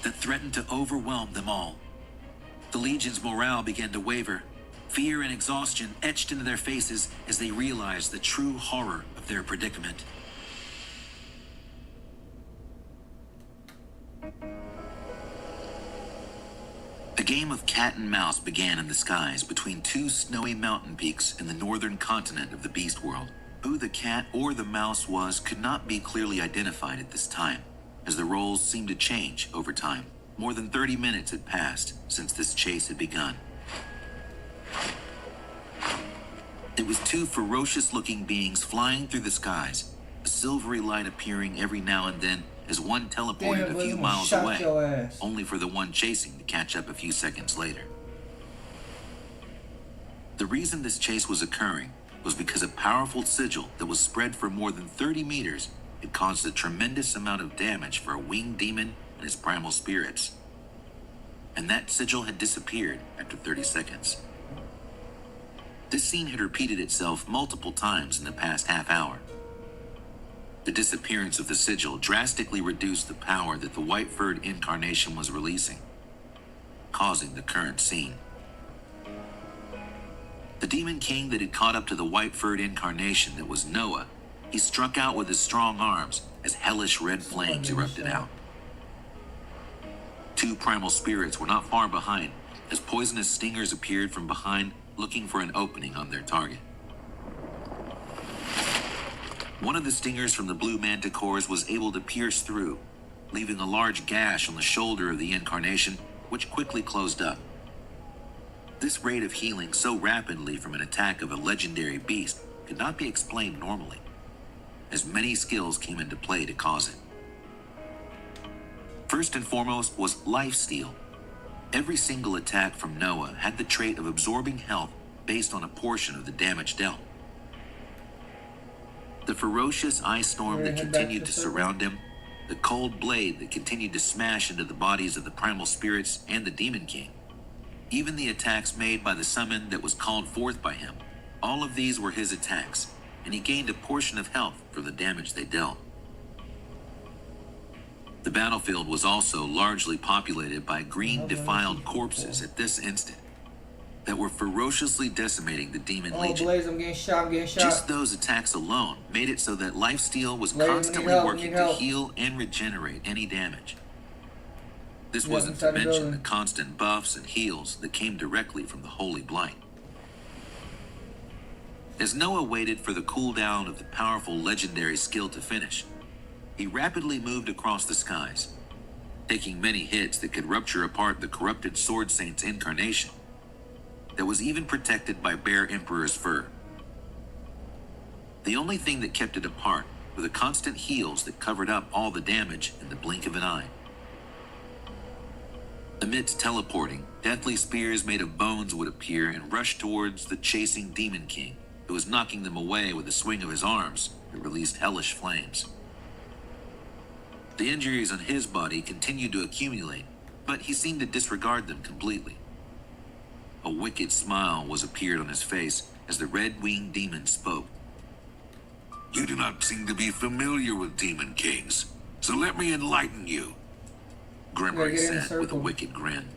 that threatened to overwhelm them all. The Legion's morale began to waver. Fear and exhaustion etched into their faces as they realized the true horror of their predicament. game of cat and mouse began in the skies between two snowy mountain peaks in the northern continent of the beast world. Who the cat or the mouse was could not be clearly identified at this time, as the roles seemed to change over time. More than 30 minutes had passed since this chase had begun. It was two ferocious-looking beings flying through the skies, a silvery light appearing every now and then as one teleported a few miles away, only for the one chasing to catch up a few seconds later. The reason this chase was occurring was because a powerful sigil that was spread for more than 30 meters had caused a tremendous amount of damage for a winged demon and his primal spirits. And that sigil had disappeared after 30 seconds. This scene had repeated itself multiple times in the past half hour. The disappearance of the sigil drastically reduced the power that the white-furred incarnation was releasing, causing the current scene. The demon king that had caught up to the white-furred incarnation that was Noah, he struck out with his strong arms as hellish red flames erupted out. Two primal spirits were not far behind as poisonous stingers appeared from behind, looking for an opening on their target. One of the stingers from the blue manticores was able to pierce through, leaving a large gash on the shoulder of the incarnation, which quickly closed up. This rate of healing so rapidly from an attack of a legendary beast could not be explained normally, as many skills came into play to cause it. First and foremost was lifesteal. Every single attack from Noah had the trait of absorbing health based on a portion of the damage dealt. The ferocious ice storm that continued to surround him, the cold blade that continued to smash into the bodies of the primal spirits and the demon king, even the attacks made by the summon that was called forth by him, all of these were his attacks, and he gained a portion of health for the damage they dealt. The battlefield was also largely populated by green defiled corpses at this instant that were ferociously decimating the demon legion. Blaze, I'm getting shot. Just those attacks alone made it so that lifesteal was constantly working to heal and regenerate any damage. This wasn't to mention the constant buffs and heals that came directly from the Holy Blight. As Noah waited for the cooldown of the powerful legendary skill to finish, he rapidly moved across the skies, taking many hits that could rupture apart the corrupted Sword Saint's incarnation that was even protected by Bear Emperor's fur. The only thing that kept it apart were the constant heals that covered up all the damage in the blink of an eye. Amidst teleporting, deathly spears made of bones would appear and rush towards the chasing demon king, who was knocking them away with a swing of his arms that released hellish flames. The injuries on his body continued to accumulate, but he seemed to disregard them completely. A wicked smile was appeared on his face as the red-winged demon spoke. You do not seem to be familiar with demon kings, so let me enlighten you. Grimmery said with a wicked grin.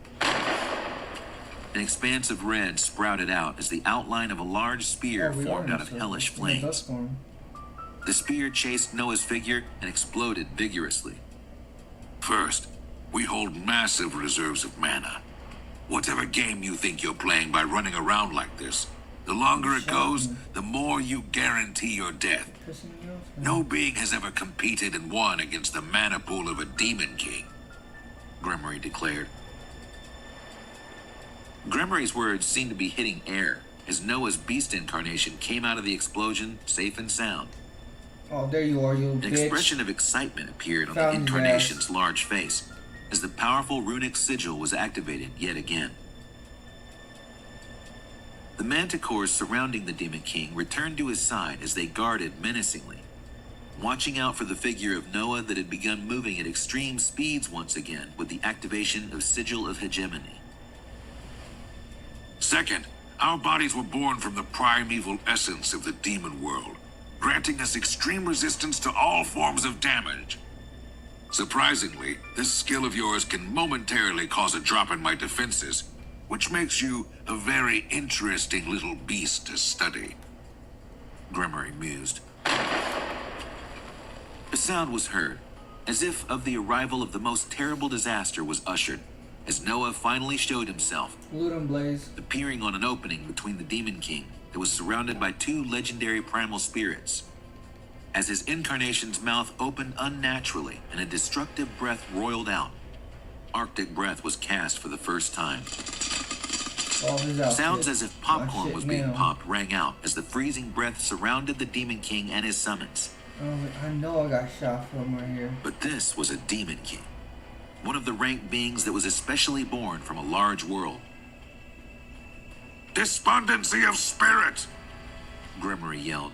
An expanse of red sprouted out as the outline of a large spear formed out of hellish flames. The spear chased Noah's figure and exploded vigorously. First, we hold massive reserves of mana. Whatever game you think you're playing by running around like this, the longer it goes, the more you guarantee your death. No being has ever competed and won against the mana pool of a demon king, Grimmery declared. Grimmery's words seemed to be hitting air as Noah's beast incarnation came out of the explosion safe and sound. Oh, there you are, you bitch. An expression of excitement appeared on the incarnation's large face as the powerful runic sigil was activated yet again. The manticores surrounding the Demon King returned to his side as they guarded menacingly, watching out for the figure of Noah that had begun moving at extreme speeds once again with the activation of Sigil of Hegemony. Second, our bodies were born from the primeval essence of the demon world, granting us extreme resistance to all forms of damage. Surprisingly, this skill of yours can momentarily cause a drop in my defenses, which makes you a very interesting little beast to study, Grimmery mused. A sound was heard, as if of the arrival of the most terrible disaster was ushered, as Noah finally showed himself, Loot and blaze. appearing on an opening between the Demon King that was surrounded by two legendary primal spirits. As his incarnation's mouth opened unnaturally and a destructive breath roiled out, Arctic breath was cast for the first time. Oh, his outfit. Sounds as if popcorn shit, was being man. popped rang out as the freezing breath surrounded the Demon King and his summons. I know I got shot from right here. But this was a Demon King, one of the ranked beings that was especially born from a large world. Despondency of spirit! Grimory yelled.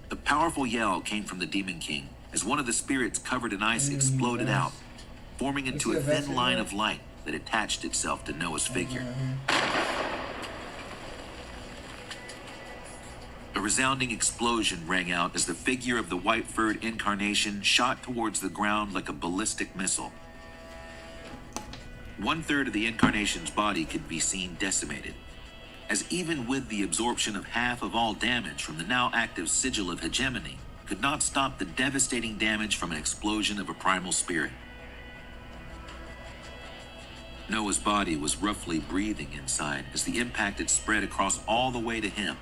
The powerful yell came from the Demon King as one of the spirits covered in ice exploded out, forming into see a a vest thin in line there? of light that attached itself to Noah's figure. A resounding explosion rang out as the figure of the white-furred incarnation shot towards the ground like a ballistic missile. 1/3 of the incarnation's body could be seen decimated, as even with the absorption of half of all damage from the now active sigil of hegemony, could not stop the devastating damage from an explosion of a primal spirit. Noah's body was roughly breathing inside as the impact had spread across all the way to him.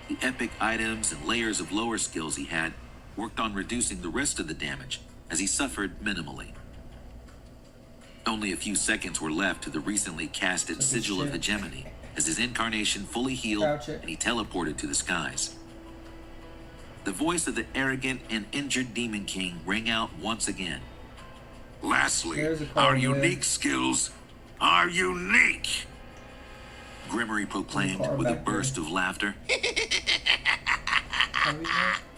The epic items and layers of lower skills he had worked on reducing the rest of the damage as he suffered minimally. Only a few seconds were left to the recently casted sigil of hegemony as his incarnation fully healed and he teleported to the skies. The voice of the arrogant and injured Demon King rang out once again. Lastly, our unique skills are unique! Grimory proclaimed with a burst of laughter.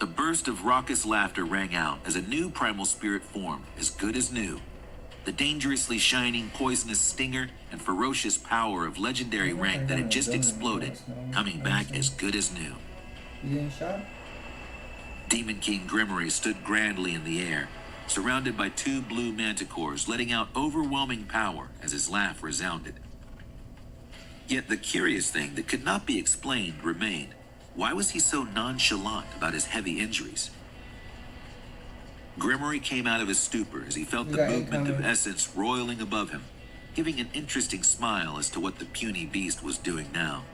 A burst of raucous laughter rang out as a new primal spirit formed, as good as new. The dangerously shining, poisonous stinger and ferocious power of legendary rank that had just exploded, coming back as good as new. You getting shot? Demon King Grimory stood grandly in the air, surrounded by two blue manticores, letting out overwhelming power as his laugh resounded. Yet the curious thing that could not be explained remained. Why was he so nonchalant about his heavy injuries? Grimory came out of his stupor as he felt the movement of essence roiling above him, giving an interesting smile as to what the puny beast was doing now.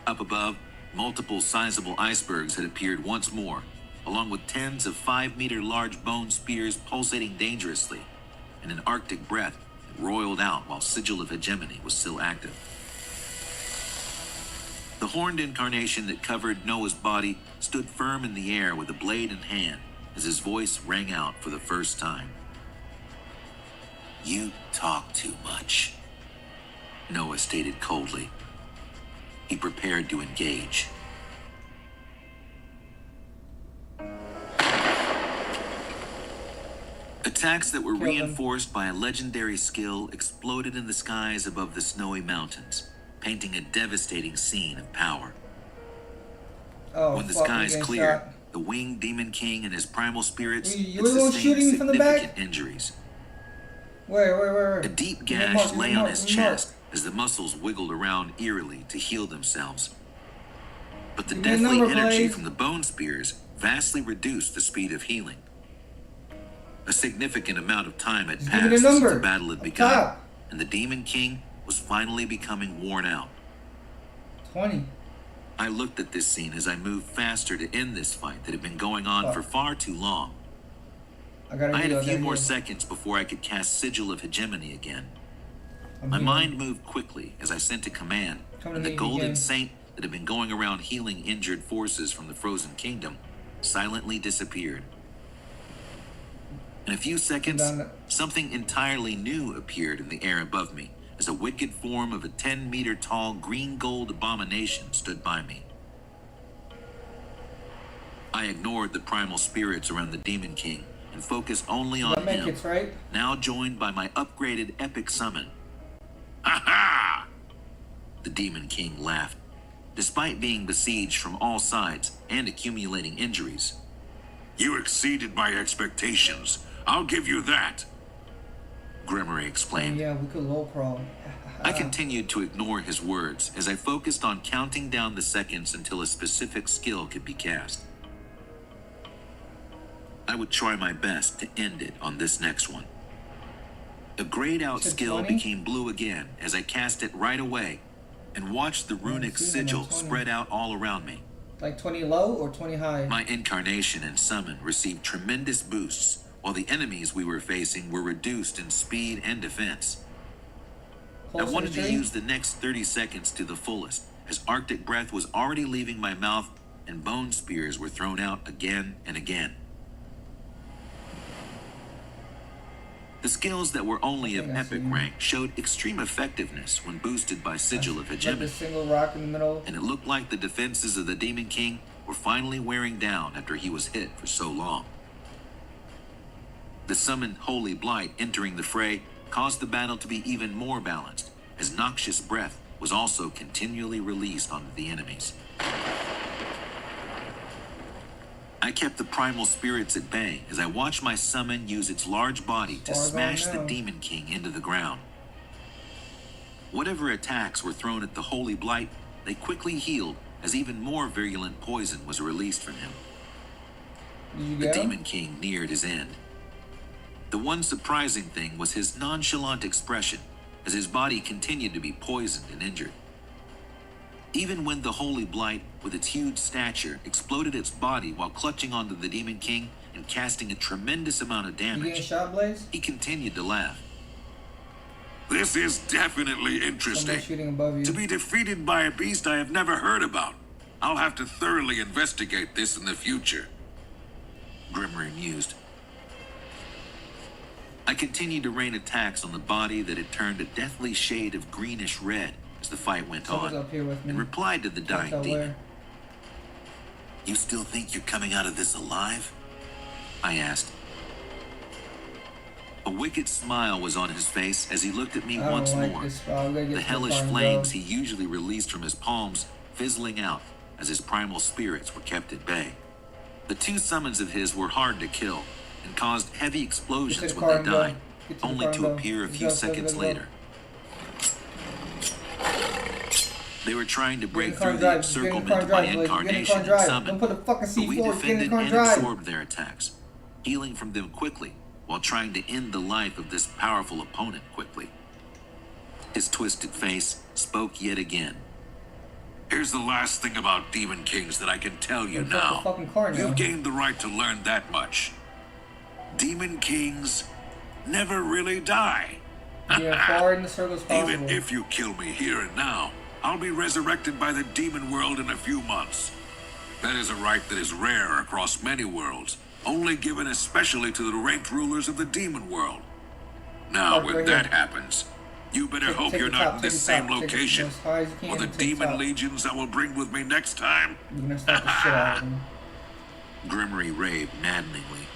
Up above, multiple sizable icebergs had appeared once more, along with tens of 5-meter large bone spears pulsating dangerously, and an arctic breath that roiled out while Sigil of Hegemony was still active. The horned incarnation that covered Noah's body stood firm in the air with a blade in hand as his voice rang out for the first time. "You talk too much," Noah stated coldly. He prepared to engage. Attacks that were reinforced by a legendary skill exploded in the skies above the snowy mountains, painting a devastating scene of power. When the skies cleared, the winged Demon King and his primal spirits had sustained significant injuries. Where? A deep gash lay on his chest as the muscles wiggled around eerily to heal themselves. But the deathly energy from the bone spears vastly reduced the speed of healing. A significant amount of time had passed since the battle had begun, and the Demon King was finally becoming worn out. 20. I looked at this scene as I moved faster to end this fight that had been going on for far too long. I had a few more seconds before I could cast Sigil of Hegemony again. My mind moved quickly as I sent a command, and the golden saint that had been going around healing injured forces from the Frozen Kingdom silently disappeared. In a few seconds, something entirely new appeared in the air above me as a wicked form of a 10-meter tall green-gold abomination stood by me. I ignored the primal spirits around the Demon King and focused only on him, now joined by my upgraded epic summon. Ha ha! The Demon King laughed, despite being besieged from all sides and accumulating injuries. You exceeded my expectations. I'll give you that. Grimory explained. Yeah, we could low crawl. I continued to ignore his words as I focused on counting down the seconds until a specific skill could be cast. I would try my best to end it on this next one. The grayed out Said skill 20? became blue again as I cast it right away and watched the runic it's even sigil at 20. spread out all around me. Like 20 low or 20 high? My incarnation and summon received tremendous boosts, while the enemies we were facing were reduced in speed and defense. I Pulse wanted to entry? use the next 30 seconds to the fullest, as Arctic breath was already leaving my mouth and bone spears were thrown out again and again. The skills that were only of I think I epic see. rank showed extreme effectiveness when boosted by Sigil of Like Hegemony, this single rock in the middle. and it looked like the defenses of the Demon King were finally wearing down after he was hit for so long. The summoned Holy Blight entering the fray caused the battle to be even more balanced, as noxious breath was also continually released onto the enemies. I kept the primal spirits at bay as I watched my summon use its large body to Far gone smash the now. Demon King into the ground. Whatever attacks were thrown at the Holy Blight, they quickly healed as even more virulent poison was released from him. Did you The get him? Demon King neared his end. The one surprising thing was his nonchalant expression as his body continued to be poisoned and injured. Even when the Holy Blight, with its huge stature, exploded its body while clutching onto the Demon King and casting a tremendous amount of You getting damage, shot, Blaze? he continued to laugh. This is definitely Somebody interesting. shooting above you. To be defeated by a beast I have never heard about. I'll have to thoroughly investigate this in the future. Grimmer mused. I continued to rain attacks on the body that had turned a deathly shade of greenish red as the fight went Someone's on, up here with me. and replied to the Can't dying tell demon. where. You still think you're coming out of this alive? I asked. A wicked smile was on his face as he looked at me I don't once like more, this spot. We gotta get the to hellish car and flames go. he usually released from his palms fizzling out as his primal spirits were kept at bay. The two summons of his were hard to kill and caused heavy explosions the when car they and go. died, Get to the only car to and go. appear a Let's few go, seconds go. later. They were trying to break Get in through the car the and drive. encirclement Get in of the car my and drive, Blaze. Get in the car incarnation and and drive. summon, Don't put a fucking but we C4. Get in the defended car and and drive. absorbed their attacks, healing from them quickly while trying to end the life of this powerful opponent quickly. His twisted face spoke yet again. Here's the last thing about Demon Kings that I can tell you Fuck the now. fucking car now. You've gained the right to learn that much. Demon Kings never really die. Be as far in the circle as possible. Even if you kill me here and now, I'll be resurrected by the demon world in a few months. That is a right that is rare across many worlds, only given especially to the ranked rulers of the demon world. Now, Mark when right that here. happens, you better hope Take you're the not top, in take this the top, same take it location, as high as you can or the and take the demon top. legions I will bring with me next time. You're gonna start the shit out of them. Grimmery raved maddeningly.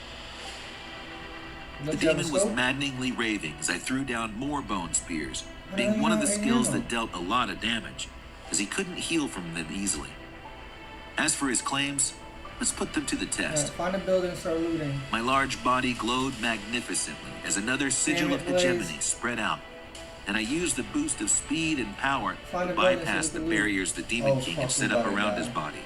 The Let's have a demon was scope. maddeningly raving as I threw down more bone spears, How being do one you of the have skills ammo? that dealt a lot of damage, as he couldn't heal from them easily. As for his claims, let's put them to the Alright, test. find a building and start looting. My large body glowed magnificently as another sigil it, of Blaze. hegemony spread out, and I used the boost of speed and power Find to a building bypass so the we can loot. barriers the Demon Oh, King fuck, had we set up gotta around die. his body.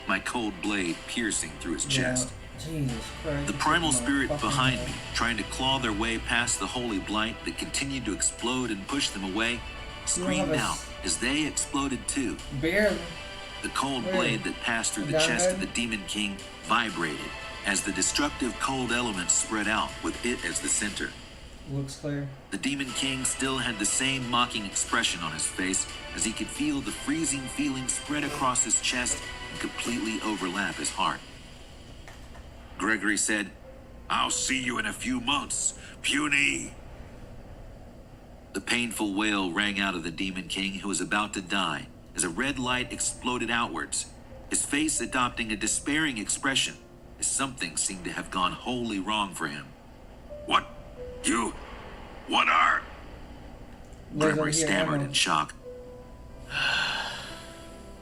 My cold blade piercing through his chest. Jesus Christ. The primal spirit Fucking behind hell. me, trying to claw their way past the holy blight that continued to explode and push them away, screamed have a out as they exploded too. Barely. The cold Where? blade that passed through the Down chest of ahead? the Demon King vibrated as the destructive cold elements spread out with it as the center. Looks clear. The Demon King still had the same mocking expression on his face as he could feel the freezing feeling spread across his chest and completely overlap his heart. Gregory said, I'll see you in a few months, puny. the painful wail rang out of the Demon King, who was about to die, as a red light exploded outwards, his face adopting a despairing expression as something seemed to have gone wholly wrong for him. What? You? What are? Blaze over Gregory here, stammered ammo. in shock.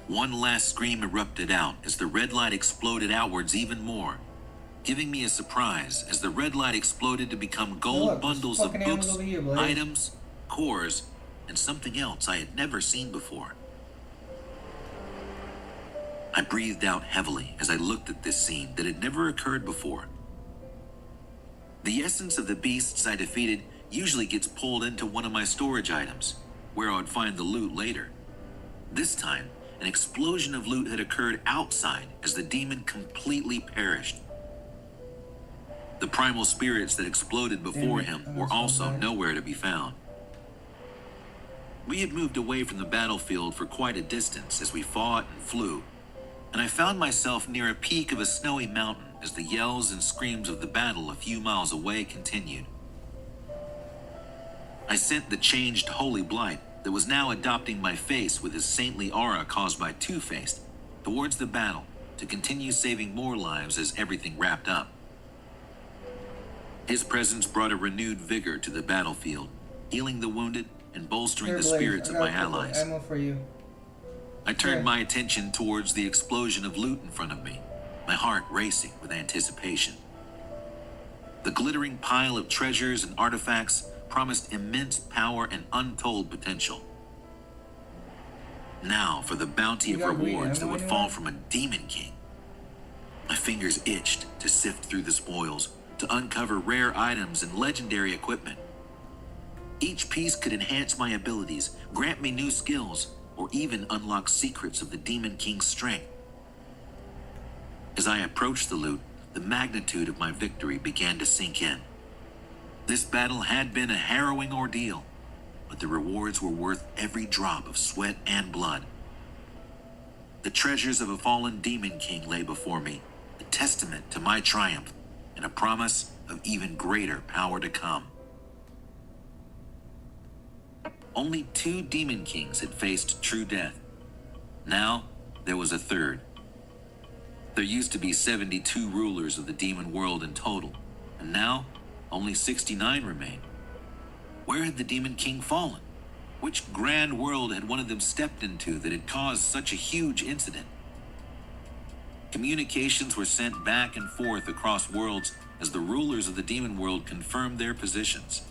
One last scream erupted out as the red light exploded outwards even more, giving me a surprise as the red light exploded to become gold Look, there's bundles of fucking animals books, over here, Blaze. items, cores, and something else I had never seen before. I breathed out heavily as I looked at this scene that had never occurred before. The essence of the beasts I defeated usually gets pulled into one of my storage items, where I would find the loot later. This time, an explosion of loot had occurred outside as the demon completely perished. The primal spirits that exploded before him were also nowhere to be found. We had moved away from the battlefield for quite a distance as we fought and flew, and I found myself near a peak of a snowy mountain as the yells and screams of the battle a few miles away continued. I sent the changed Holy Blight that was now adopting my face with his saintly aura caused by Two-Faced towards the battle to continue saving more lives as everything wrapped up. His presence brought a renewed vigor to the battlefield, healing the wounded and bolstering Here, the Blaze, spirits I of got my a couple allies. ammo for you. I turned Here. my attention towards the explosion of loot in front of me, my heart racing with anticipation. The glittering pile of treasures and artifacts promised immense power and untold potential. Now for the bounty You of got green rewards that ammo would anywhere? fall from a demon king. My fingers itched to sift through the spoils, to uncover rare items and legendary equipment. Each piece could enhance my abilities, grant me new skills, or even unlock secrets of the Demon King's strength. As I approached the loot, the magnitude of my victory began to sink in. This battle had been a harrowing ordeal, but the rewards were worth every drop of sweat and blood. The treasures of a fallen Demon King lay before me, a testament to my triumph and a promise of even greater power to come. Only 2 Demon Kings had faced true death. Now, there was a third. There used to be 72 rulers of the demon world in total, and now only 69 remain. Where had the Demon King fallen? Which grand world had one of them stepped into that had caused such a huge incident? Communications were sent back and forth across worlds as the rulers of the demon world confirmed their positions.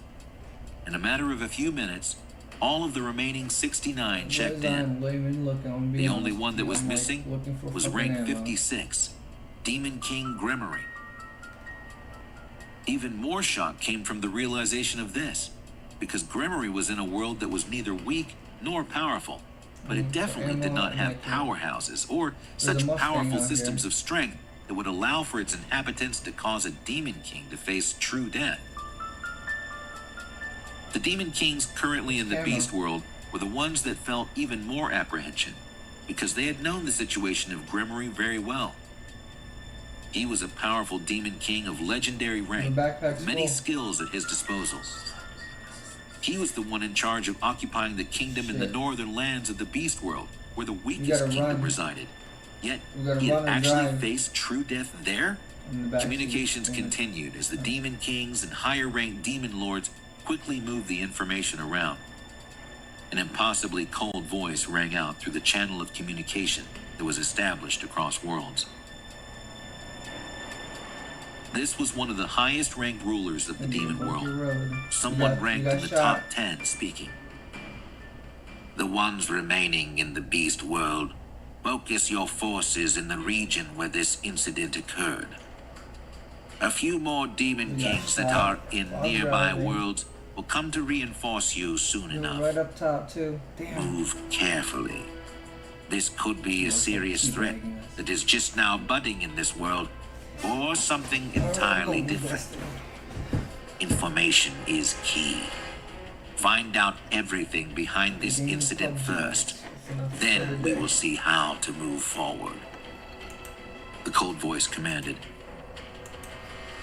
In a matter of a few minutes, all of the remaining 69 checked in. The only one that was missing was rank 56, Demon King Gremory. Even more shock came from the realization of this, because Gremory was in a world that was neither weak nor powerful, but it definitely did not have powerhouses or such powerful systems of strength that would allow for its inhabitants to cause a Demon King to face true death. The Demon Kings currently in the Beast World were the ones that felt even more apprehension, because they had known the situation of Gremory very well. He was a powerful Demon King of legendary rank, with many skills at his disposal. He was the one in charge of occupying the kingdom in the northern lands of the Beast World, where the weakest kingdom resided. Yet, he had actually faced true death there? Communications continued as the Demon Kings and higher-ranked Demon Lords quickly moved the information around. An impossibly cold voice rang out through the channel of communication that was established across worlds. This was one of the highest-ranked rulers of the demon world, someone ranked in the top 10 speaking. The ones remaining in the beast world, focus your forces in the region where this incident occurred. A few more demon kings that are in nearby worlds will come to reinforce you soon enough. Right up top too. Damn. Move carefully. This could be a serious threat that is just now budding in this world, or something entirely different. Information is key. Find out everything behind this incident first. Then we will see how to move forward. The cold voice commanded.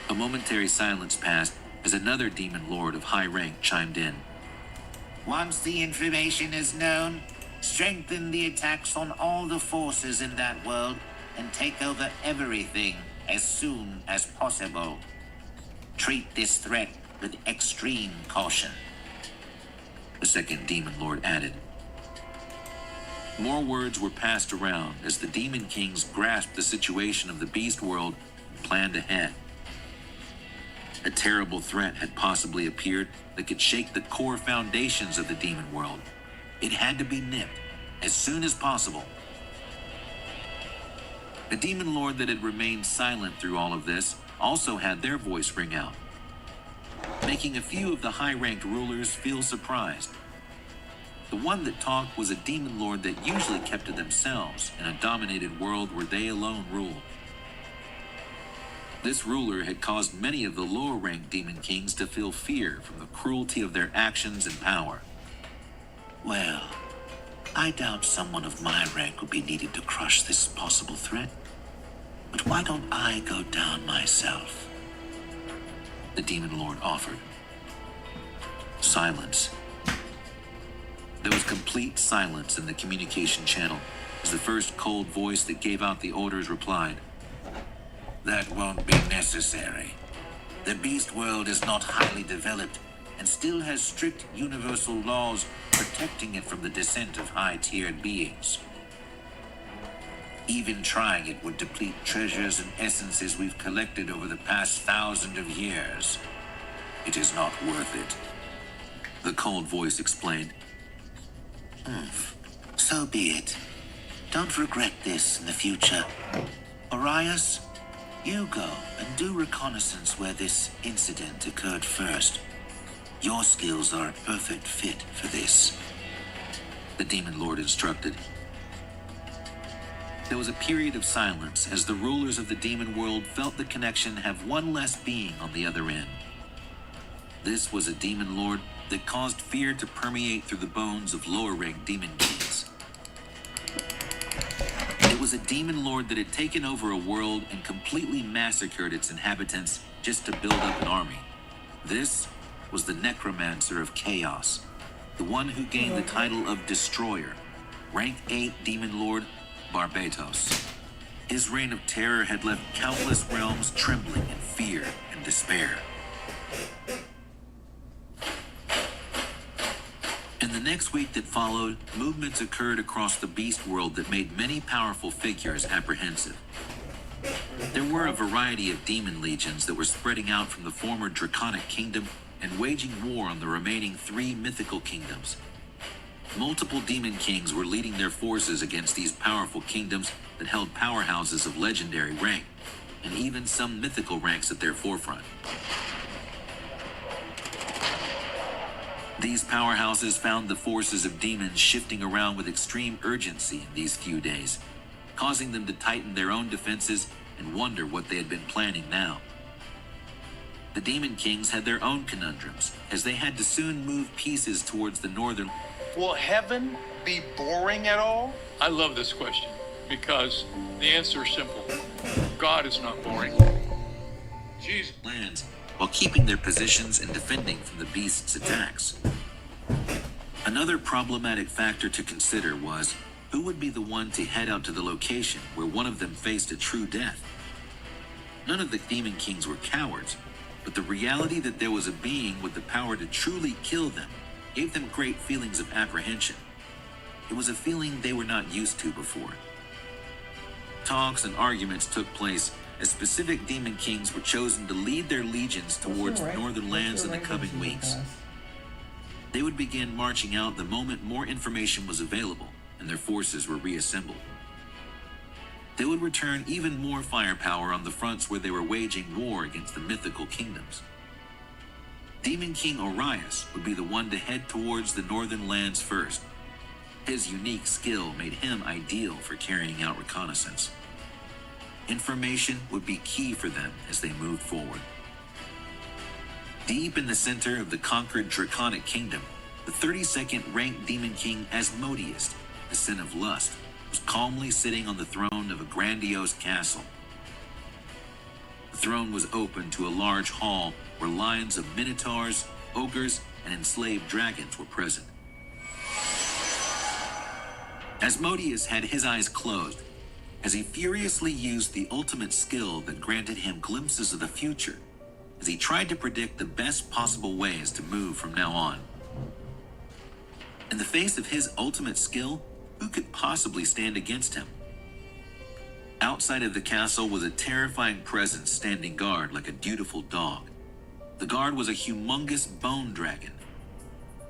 A momentary silence passed as another demon lord of high rank chimed in. Once the information is known, strengthen the attacks on all the forces in that world and take over everything as soon as possible. Treat this threat with extreme caution. The second demon lord added. More words were passed around as the demon kings grasped the situation of the beast world and planned ahead. A terrible threat had possibly appeared that could shake the core foundations of the demon world. It had to be nipped as soon as possible. The demon lord that had remained silent through all of this also had their voice ring out. making a few of the high-ranked rulers feel surprised. The one that talked was a demon lord that usually kept to themselves in a dominated world where they alone ruled. This ruler had caused many of the lower-ranked demon kings to feel fear from the cruelty of their actions and power. Well, I doubt someone of my rank would be needed to crush this possible threat. But why don't I go down myself? The demon lord offered. Silence. There was complete silence in the communication channel as the first cold voice that gave out the orders replied. That won't be necessary. The beast world is not highly developed and still has strict universal laws protecting it from the descent of high-tiered beings. Even trying it would deplete treasures and essences we've collected over the past 1,000 of years. It is not worth it. The cold voice explained. So be it. Don't regret this in the future. Arias, you go and do reconnaissance where this incident occurred first. Your skills are a perfect fit for this. The demon lord instructed. There was a period of silence as the rulers of the demon world felt the connection have one less being on the other end. This was a demon lord that caused fear to permeate through the bones of lower-ranked demon kings. It was a demon lord that had taken over a world and completely massacred its inhabitants just to build up an army. This was the necromancer of chaos, the one who gained the title of Destroyer, rank 8 demon lord Barbatos. His reign of terror had left countless realms trembling in fear and despair. In the next week that followed, movements occurred across the beast world that made many powerful figures apprehensive. There were a variety of demon legions that were spreading out from the former Draconic Kingdom and waging war on the remaining 3 mythical kingdoms. Multiple demon kings were leading their forces against these powerful kingdoms that held powerhouses of legendary rank, and even some mythical ranks at their forefront. These powerhouses found the forces of demons shifting around with extreme urgency in these few days, causing them to tighten their own defenses and wonder what they had been planning now. The demon kings had their own conundrums, as they had to soon move pieces towards the northern. Will heaven be boring at all? I love this question because the answer is simple. God is not boring. Jesus. Lands, while keeping their positions and defending from the beast's attacks. Another problematic factor to consider was who would be the one to head out to the location where one of them faced a true death. None of the demon kings were cowards, but the reality that there was a being with the power to truly kill them gave them great feelings of apprehension. It was a feeling they were not used to before. Talks and arguments took place as specific demon kings were chosen to lead their legions towards the northern lands in the coming weeks. They would begin marching out the moment more information was available and their forces were reassembled. They would return even more firepower on the fronts where they were waging war against the mythical kingdoms. Demon King Orias would be the one to head towards the northern lands first. His unique skill made him ideal for carrying out reconnaissance. Information would be key for them as they moved forward. Deep in the center of the conquered Draconic Kingdom, the 32nd ranked Demon King Asmodeus, the Sin of Lust, was calmly sitting on the throne of a grandiose castle. The throne was open to a large hall where lines of minotaurs, ogres, and enslaved dragons were present. Asmodeus had his eyes closed as he furiously used the ultimate skill that granted him glimpses of the future as he tried to predict the best possible ways to move from now on. In the face of his ultimate skill, who could possibly stand against him? Outside of the castle was a terrifying presence standing guard like a dutiful dog. The guard was a humongous bone dragon.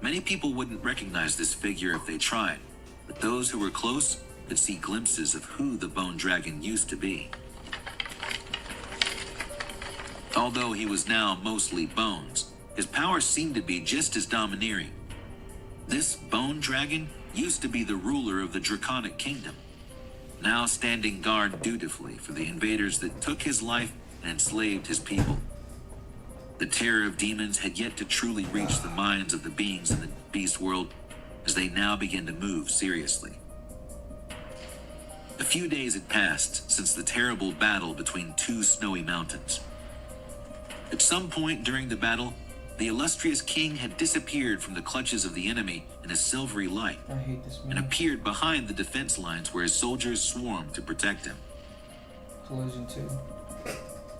Many people wouldn't recognize this figure if they tried, but those who were close could see glimpses of who the bone dragon used to be. Although he was now mostly bones, his power seemed to be just as domineering. This bone dragon used to be the ruler of the Draconic Kingdom, now standing guard dutifully for the invaders that took his life and enslaved his people. The terror of demons had yet to truly reach the minds of the beings in the beast world as they now began to move seriously. A few days had passed since the terrible battle between two snowy mountains. At some point during the battle, the illustrious king had disappeared from the clutches of the enemy in a silvery light I hate this and man. appeared behind the defense lines where his soldiers swarmed to protect him. Collision 2.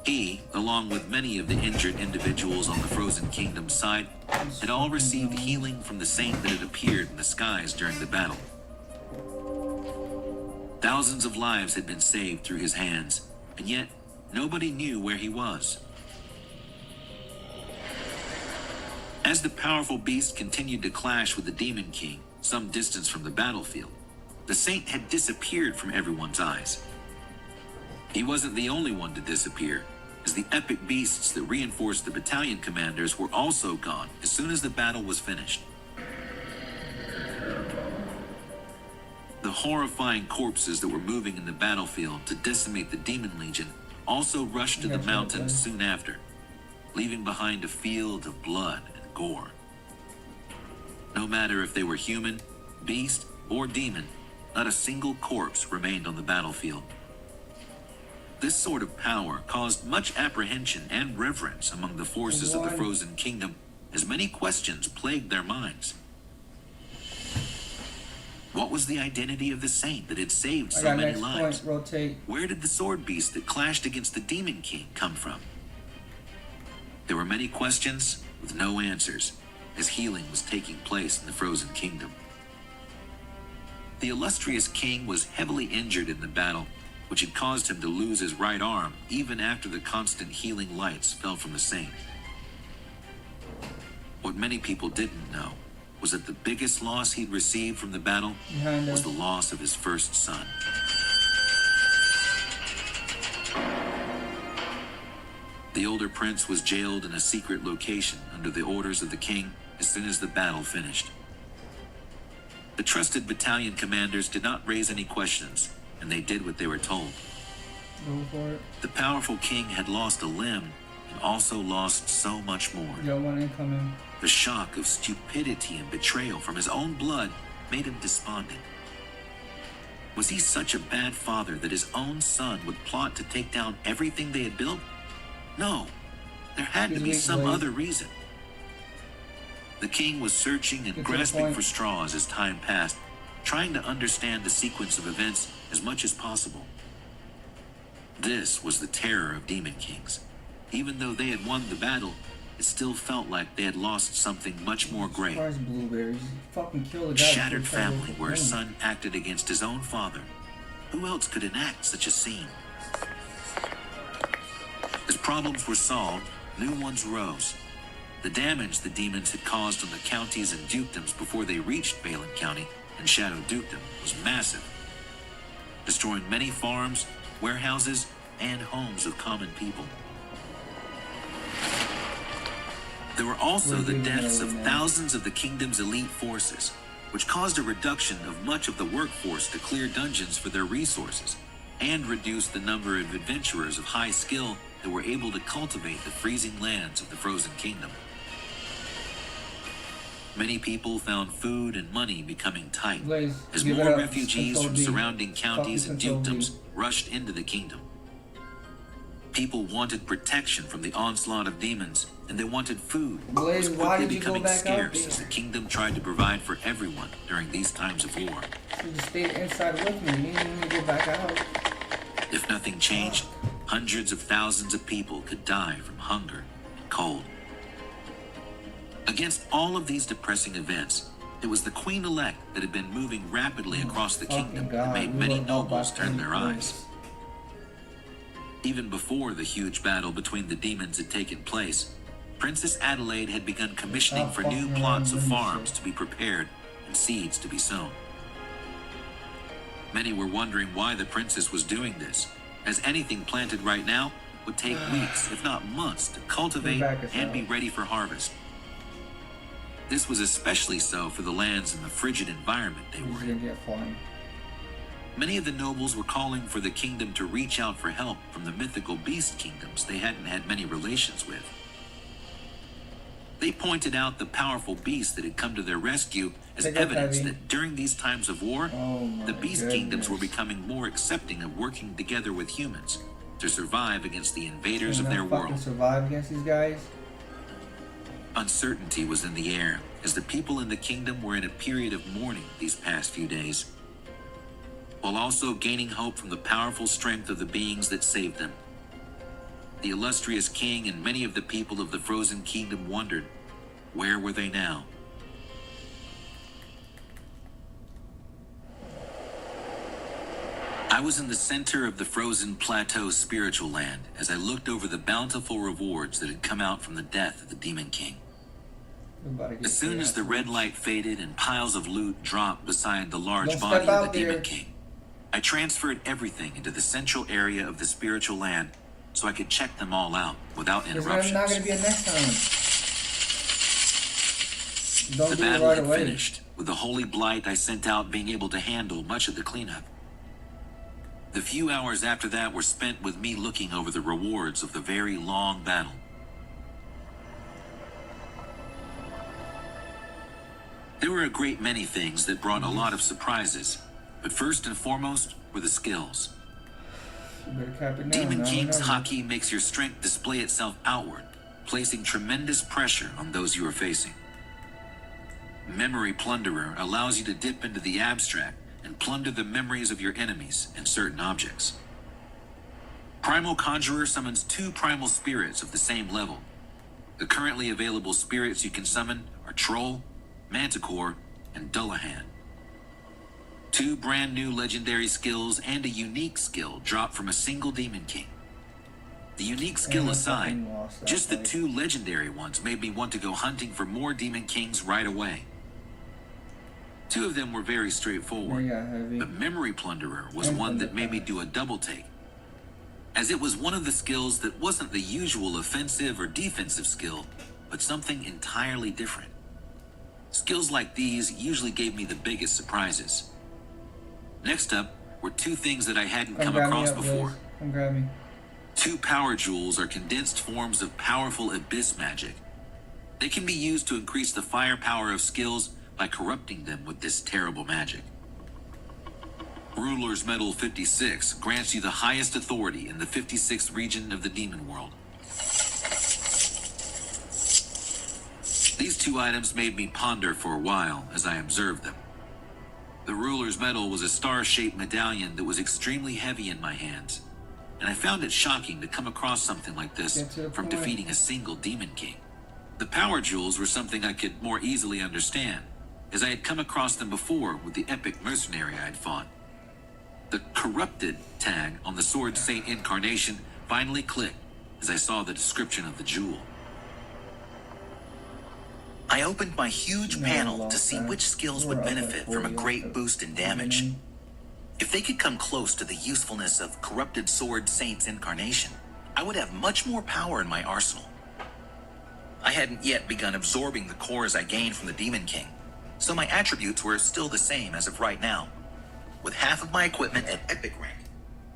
He, along with many of the injured individuals on the Frozen Kingdom's side, had all received healing from the saint that had appeared in the skies during the battle. Thousands of lives had been saved through his hands, and yet nobody knew where he was. As the powerful beast continued to clash with the Demon King some distance from the battlefield, the saint had disappeared from everyone's eyes. He wasn't the only one to disappear, as the epic beasts that reinforced the battalion commanders were also gone as soon as the battle was finished. The horrifying corpses that were moving in the battlefield to decimate the Demon Legion also rushed to the mountains soon after, leaving behind a field of blood and gore. No matter if they were human, beast, or demon, not a single corpse remained on the battlefield. This sort of power caused much apprehension and reverence among the forces of the Frozen Kingdom, as many questions plagued their minds. What was the identity of the saint that had saved so many lives? Point, rotate. Where did the sword beast that clashed against the Demon King come from? There were many questions with no answers, as healing was taking place in the Frozen Kingdom. The illustrious king was heavily injured in the battle, which had caused him to lose his right arm even after the constant healing lights fell from the saint. What many people didn't know was that the biggest loss he'd received from the battle was the loss of his first son. The older prince was jailed in a secret location under the orders of the king as soon as the battle finished. The trusted battalion commanders did not raise any questions, and they did what they were told. Go for it. The powerful king had lost a limb and also lost so much more. Yo, one incoming. The shock of stupidity and betrayal from his own blood made him despondent. Was he such a bad father that his own son would plot to take down everything they had built? No, there had to be some other reason. The king was searching and grasping for straws as time passed, trying to understand the sequence of events as much as possible. This was the terror of Demon Kings. Even though they had won the battle, it still felt like they had lost something much more great. Blueberries. Fucking kill the A guy. shattered family where a son acted against his own father. Who else could enact such a scene? As problems were solved, new ones rose. The damage the demons had caused on the counties and dukedoms before they reached Balin County and Shadow Dukedom was massive, destroying many farms, warehouses, and homes of common people. There were also the deaths of thousands of the kingdom's elite forces, which caused a reduction of much of the workforce to clear dungeons for their resources, and reduced the number of adventurers of high skill that were able to cultivate the freezing lands of the Frozen Kingdom. Many people found food and money becoming tight, as more refugees from surrounding counties and dukedoms rushed into the kingdom. People wanted protection from the onslaught of demons, and they wanted food, was quickly becoming scarce as the kingdom tried to provide for everyone during these times of war. You just stayed inside with me. You didn't even go back out. If nothing changed, hundreds of thousands of people could die from hunger and cold. Against all of these depressing events, it was the Queen-elect that had been moving rapidly across the kingdom that made many nobles turn their eyes. Even before the huge battle between the demons had taken place, Princess Adelaide had begun commissioning for new plots of farms to be prepared and seeds to be sown. Many were wondering why the princess was doing this, as anything planted right now would take weeks, if not months, to cultivate and be ready for harvest. This was especially so for the lands in the frigid environment they He's were gonna in. get flying. Many of the nobles were calling for the kingdom to reach out for help from the mythical beast kingdoms they hadn't had many relations with. They pointed out the powerful beasts that had come to their rescue as Pick up, evidence Abby. that during these times of war, Oh my the beast kingdoms were goodness. becoming more accepting of working together with humans to survive against the invaders Can of I their fucking world. survive against these guys? Uncertainty was in the air as the people in the kingdom were in a period of mourning these past few days, while also gaining hope from the powerful strength of the beings that saved them. The illustrious king and many of the people of the Frozen Kingdom wondered, where were they now? I was in the center of the Frozen Plateau spiritual land as I looked over the bountiful rewards that had come out from the death of the Demon King. We're about to get As soon as the red light faded and piles of loot dropped beside the large Don't body step of out the Demon there. King, I transferred everything into the central area of the spiritual land so I could check them all out without There's interruptions. not gonna be a next time. Don't The do it battle right had away. finished, with the holy blight I sent out being able to handle much of the cleanup. The few hours after that were spent with me looking over the rewards of the very long battle. There were a great many things that brought a lot of surprises, but first and foremost were the skills. You better cap it now. Demon now King's remember. hockey makes your strength display itself outward, placing tremendous pressure on those you are facing. Memory Plunderer allows you to dip into the abstract and plunder the memories of your enemies and certain objects. Primal Conjurer summons 2 primal spirits of the same level. The currently available spirits you can summon are Troll, Manticore, and Dullahan. 2 brand new legendary skills and a unique skill drop from a single Demon King. The unique skill And I aside, fucking lost that just the fight. 2 legendary ones made me want to go hunting for more Demon Kings right away. 2 of them were very straightforward, Yeah, heavy. but Memory Plunderer was And one that made me Thunderpass. do a double take, as it was one of the skills that wasn't the usual offensive or defensive skill, but something entirely different. Skills like these usually gave me the biggest surprises. Next up were 2 things that I hadn't come grab me across up, before. Liz. Come grab me. 2 power jewels are condensed forms of powerful abyss magic. They can be used to increase the firepower of skills by corrupting them with this terrible magic. Ruler's Medal 56 grants you the highest authority in the 56th region of the demon world. These 2 items made me ponder for a while as I observed them. The Ruler's Medal was a star-shaped medallion that was extremely heavy in my hands, and I found it shocking to come across something like this Get to the from point. defeating a single Demon King. The power jewels were something I could more easily understand, as I had come across them before with the epic mercenary I had fought. The corrupted tag on the Sword Saint Incarnation finally clicked as I saw the description of the jewel. I opened my huge No, panel to lost see that. which skills We're would up at benefit from a 40 great off boost in the damage. beginning. If they could come close to the usefulness of Corrupted Sword Saint's Incarnation, I would have much more power in my arsenal. I hadn't yet begun absorbing the cores I gained from the Demon King, so my attributes were still the same as of right now, with half of my equipment at epic rank: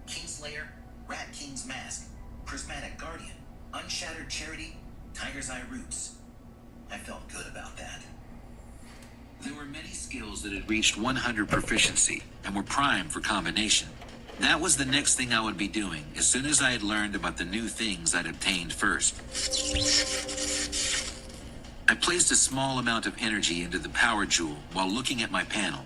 Kingslayer, Rat King's Mask, Prismatic Guardian, Unshattered Charity, Tiger's Eye Roots. I felt good about that. There were many skills that had reached 100 proficiency and were primed for combination. That was the next thing I would be doing as soon as I had learned about the new things I'd obtained first. I placed a small amount of energy into the power jewel while looking at my panel